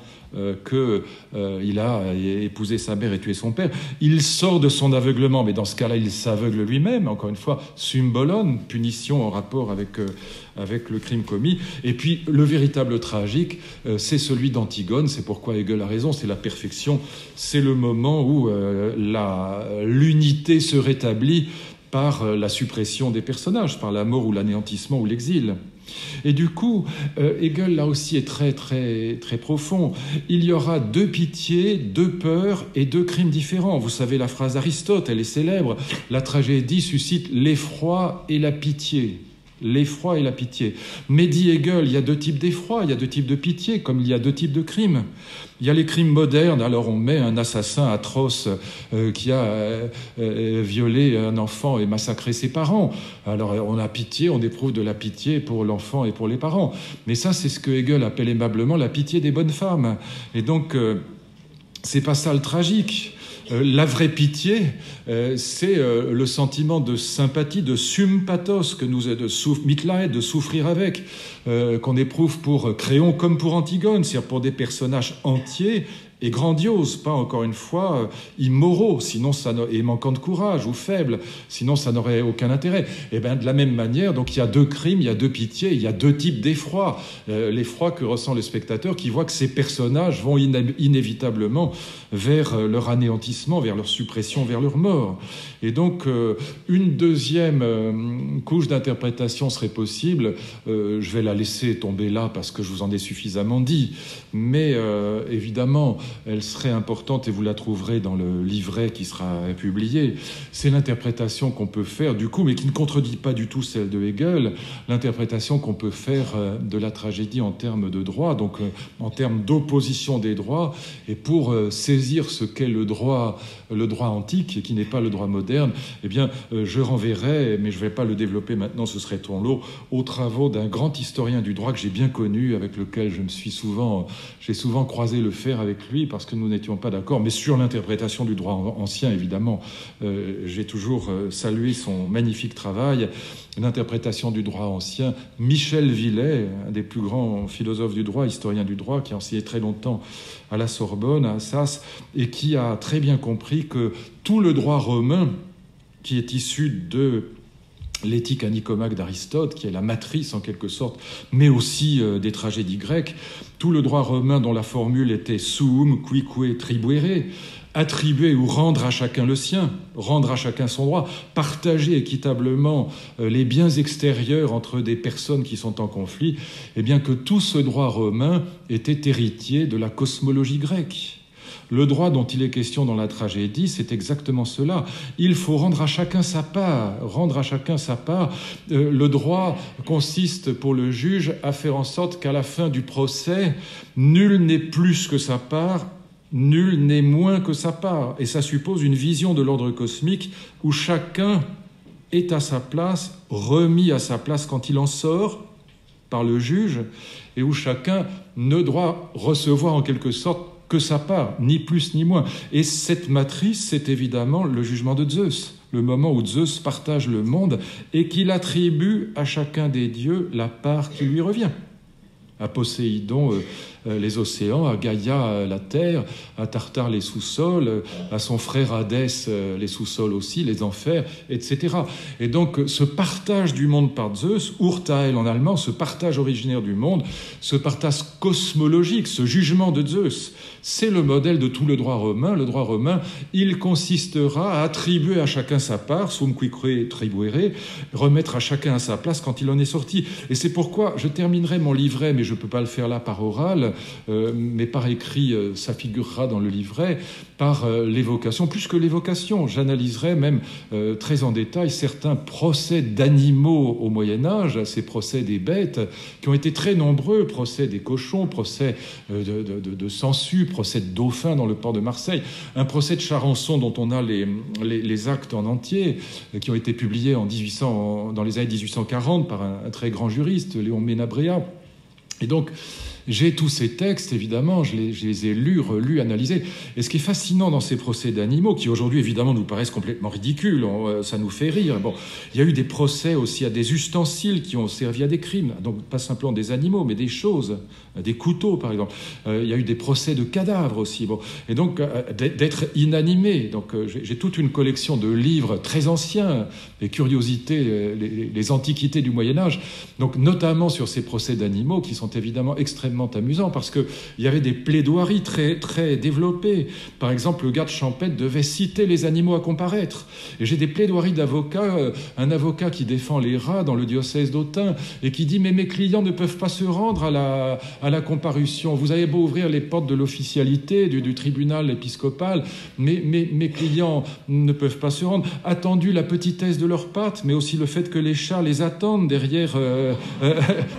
qu'il a épousé sa mère et tué son père. Il sort de son aveuglement, mais dans ce cas-là, il s'aveugle lui-même, encore une fois, symbolon, punition en rapport avec le crime commis. Et puis, le véritable tragique, c'est celui d'Antigone. C'est pourquoi Hegel a raison, c'est la perfection. C'est le moment où l'unité se rétablit par la suppression des personnages, par la mort ou l'anéantissement ou l'exil. Et du coup, Hegel, là aussi, est très, très, très profond. Il y aura 2 pitiés, 2 peurs et 2 crimes différents. Vous savez, la phrase d'Aristote, elle est célèbre. La tragédie suscite l'effroi et la pitié. L'effroi et la pitié. Mais dit Hegel, il y a 2 types d'effroi, il y a 2 types de pitié, comme il y a 2 types de crimes. Il y a les crimes modernes, alors on met un assassin atroce qui a violé un enfant et massacré ses parents. Alors on a pitié, on éprouve de la pitié pour l'enfant et pour les parents. Mais ça, c'est ce que Hegel appelle aimablement la pitié des bonnes femmes. Et donc, c'est pas ça le tragique. La vraie pitié, c'est le sentiment de sympathie, de sympathos, que nous est de Mitleid, de souffrir avec, qu'on éprouve pour Créon comme pour Antigone, c'est-à-dire pour des personnages entiers et grandioses, pas encore une fois immoraux, sinon et manquant de courage ou faibles, sinon ça n'aurait aucun intérêt. Et bien de la même manière, donc il y a 2 crimes, il y a 2 pitiés, il y a 2 types d'effroi. L'effroi que ressent le spectateur qui voit que ces personnages vont inévitablement vers leur anéantissement, vers leur suppression, vers leur mort. Et donc une deuxième couche d'interprétation serait possible. Je vais la laisser tomber là parce que je vous en ai suffisamment dit, mais évidemment elle serait importante et vous la trouverez dans le livret qui sera publié. C'est l'interprétation qu'on peut faire du coup, mais qui ne contredit pas du tout celle de Hegel, l'interprétation qu'on peut faire de la tragédie en termes de droit, donc en termes d'opposition des droits, et pour saisir ce qu'est le droit antique et qui n'est pas le droit moderne, eh bien je renverrai, mais je ne vais pas le développer maintenant, ce serait trop long, aux travaux d'un grand historien du droit que j'ai bien connu, avec lequel j'ai souvent croisé le fer avec lui, parce que nous n'étions pas d'accord, mais sur l'interprétation du droit ancien, évidemment, j'ai toujours salué son magnifique travail, l'interprétation du droit ancien. Michel Villet, un des plus grands philosophes du droit, historien du droit, qui a enseigné très longtemps à la Sorbonne, à Assas, et qui a très bien compris que tout le droit romain, qui est issu de l'éthique à Nicomaque d'Aristote, qui est la matrice en quelque sorte, mais aussi des tragédies grecques, tout le droit romain dont la formule était suum, cuique tribuere, attribuer ou rendre à chacun le sien, rendre à chacun son droit, partager équitablement les biens extérieurs entre des personnes qui sont en conflit, eh bien que tout ce droit romain était héritier de la cosmologie grecque. Le droit dont il est question dans la tragédie, c'est exactement cela. Il faut rendre à chacun sa part. Rendre à chacun sa part. Le droit consiste pour le juge à faire en sorte qu'à la fin du procès, nul n'est plus que sa part, nul n'est moins que sa part. Et ça suppose une vision de l'ordre cosmique où chacun est à sa place, remis à sa place quand il en sort par le juge, et où chacun ne doit recevoir en quelque sorte que sa part, ni plus ni moins. Et cette matrice, c'est évidemment le jugement de Zeus, le moment où Zeus partage le monde et qu'il attribue à chacun des dieux la part qui lui revient. À Poséidon, les océans, à Gaïa, la terre, à Tartare, les sous-sols, à son frère Hadès, les sous-sols aussi, les enfers, etc. Et donc, ce partage du monde par Zeus, Urteil en allemand, ce partage originaire du monde, ce partage cosmologique, ce jugement de Zeus, c'est le modèle de tout le droit romain. Le droit romain, il consistera à attribuer à chacun sa part, sum quique tribuere, remettre à chacun à sa place quand il en est sorti. Et c'est pourquoi je terminerai mon livret, mais je ne peux pas le faire là par oral, mais par écrit, ça figurera dans le livret, par l'évocation, plus que l'évocation. J'analyserai même très en détail certains procès d'animaux au Moyen-Âge, ces procès des bêtes, qui ont été très nombreux, procès des cochons, procès de sangsues, procès de dauphins dans le port de Marseille, un procès de Charançon dont on a les actes en entier, qui ont été publiés dans les années 1840 par un très grand juriste, Léon Menabrea. Et donc, j'ai tous ces textes, évidemment, je les ai lus, relus, analysés. Et ce qui est fascinant dans ces procès d'animaux, qui aujourd'hui, évidemment, nous paraissent complètement ridicules, ça nous fait rire. Bon, il y a eu des procès aussi à des ustensiles qui ont servi à des crimes. Donc, pas simplement des animaux, mais des choses, des couteaux, par exemple. Il y a eu des procès de cadavres aussi. Bon. Et donc, d'être inanimé. Donc, j'ai toute une collection de livres très anciens, les curiosités, les antiquités du Moyen-Âge. Donc, notamment sur ces procès d'animaux qui sont évidemment extrêmement amusant parce qu'il y avait des plaidoiries très, très développées. Par exemple, le garde champêtre devait citer les animaux à comparaître. Et j'ai des plaidoiries d'avocats, un avocat qui défend les rats dans le diocèse d'Autun et qui dit « Mais mes clients ne peuvent pas se rendre à la comparution. Vous avez beau ouvrir les portes de l'officialité, du tribunal épiscopal, mais mes clients ne peuvent pas se rendre. Attendu la petitesse de leurs pattes, mais aussi le fait que les chats les attendent derrière...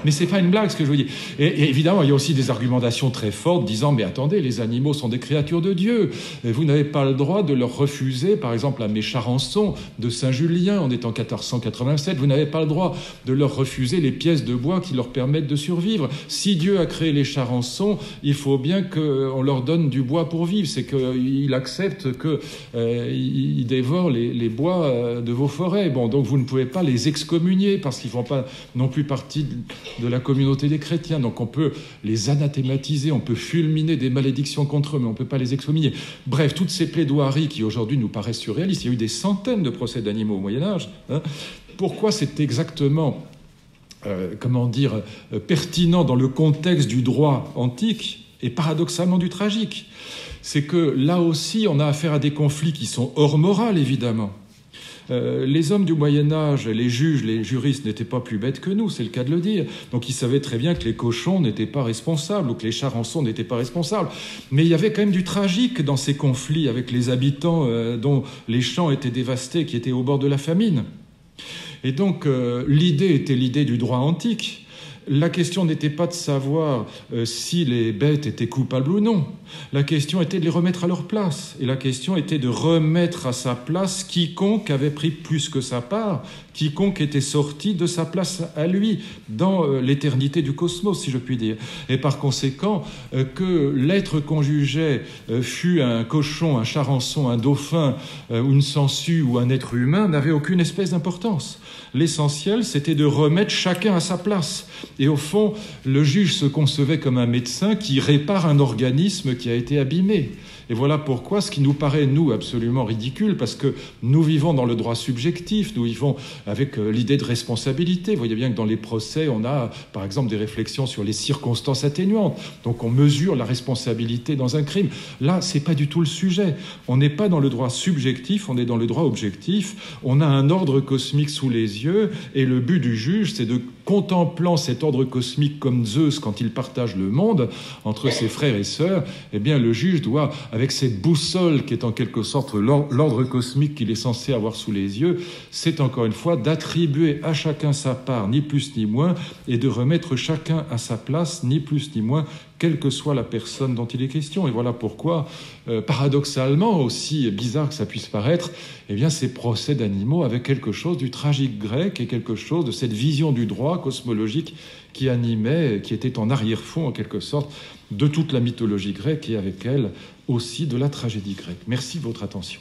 mais c'est pas une blague ce que je vous dis. Et évidemment, il y a aussi des argumentations très fortes disant « Mais attendez, les animaux sont des créatures de Dieu. Et vous n'avez pas le droit de leur refuser, par exemple, à mes Charançon de Saint-Julien, on est en 1487, vous n'avez pas le droit de leur refuser les pièces de bois qui leur permettent de survivre. Si Dieu a créé les Charançons, il faut bien qu'on leur donne du bois pour vivre. C'est qu'il accepte qu'ils dévorent les bois de vos forêts. Bon, donc vous ne pouvez pas les excommunier parce qu'ils ne font pas non plus partie de la communauté des chrétiens. Donc on peut les anathématiser, on peut fulminer des malédictions contre eux, mais on ne peut pas les excommunier. Bref, toutes ces plaidoiries qui aujourd'hui nous paraissent surréalistes, il y a eu des centaines de procès d'animaux au Moyen-Âge. Pourquoi c'est exactement, pertinent dans le contexte du droit antique et paradoxalement du tragique? C'est que là aussi, on a affaire à des conflits qui sont hors morale, évidemment. Les hommes du Moyen-Âge, les juges, les juristes n'étaient pas plus bêtes que nous, c'est le cas de le dire. Donc ils savaient très bien que les cochons n'étaient pas responsables ou que les Charançons n'étaient pas responsables. Mais il y avait quand même du tragique dans ces conflits avec les habitants dont les champs étaient dévastés, qui étaient au bord de la famine. Et donc l'idée était l'idée du droit antique. La question n'était pas de savoir si les bêtes étaient coupables ou non. La question était de les remettre à leur place. Et la question était de remettre à sa place quiconque avait pris plus que sa part, quiconque était sorti de sa place à lui, dans l'éternité du cosmos, si je puis dire. Et par conséquent, que l'être qu'on jugeait fût un cochon, un charançon, un dauphin, ou une sangsue ou un être humain, n'avait aucune espèce d'importance. L'essentiel, c'était de remettre chacun à sa place. Et au fond, le juge se concevait comme un médecin qui répare un organisme qui a été abîmé. Et voilà pourquoi ce qui nous paraît, nous, absolument ridicule, parce que nous vivons dans le droit subjectif, nous vivons avec l'idée de responsabilité. Vous voyez bien que dans les procès, on a, par exemple, des réflexions sur les circonstances atténuantes. Donc on mesure la responsabilité dans un crime. Là, c'est pas du tout le sujet. On n'est pas dans le droit subjectif, on est dans le droit objectif. On a un ordre cosmique sous les yeux, et le but du juge, c'est de, contemplant cet ordre cosmique comme Zeus quand il partage le monde entre ses frères et sœurs, eh bien le juge doit, avec cette boussole qui est en quelque sorte l'ordre cosmique qu'il est censé avoir sous les yeux, c'est encore une fois d'attribuer à chacun sa part, ni plus ni moins, et de remettre chacun à sa place, ni plus ni moins, quelle que soit la personne dont il est question. Et voilà pourquoi, paradoxalement, aussi bizarre que ça puisse paraître, eh bien, ces procès d'animaux avaient quelque chose du tragique grec et quelque chose de cette vision du droit cosmologique qui animait, qui était en arrière-fond, en quelque sorte, de toute la mythologie grecque et avec elle aussi de la tragédie grecque. Merci de votre attention.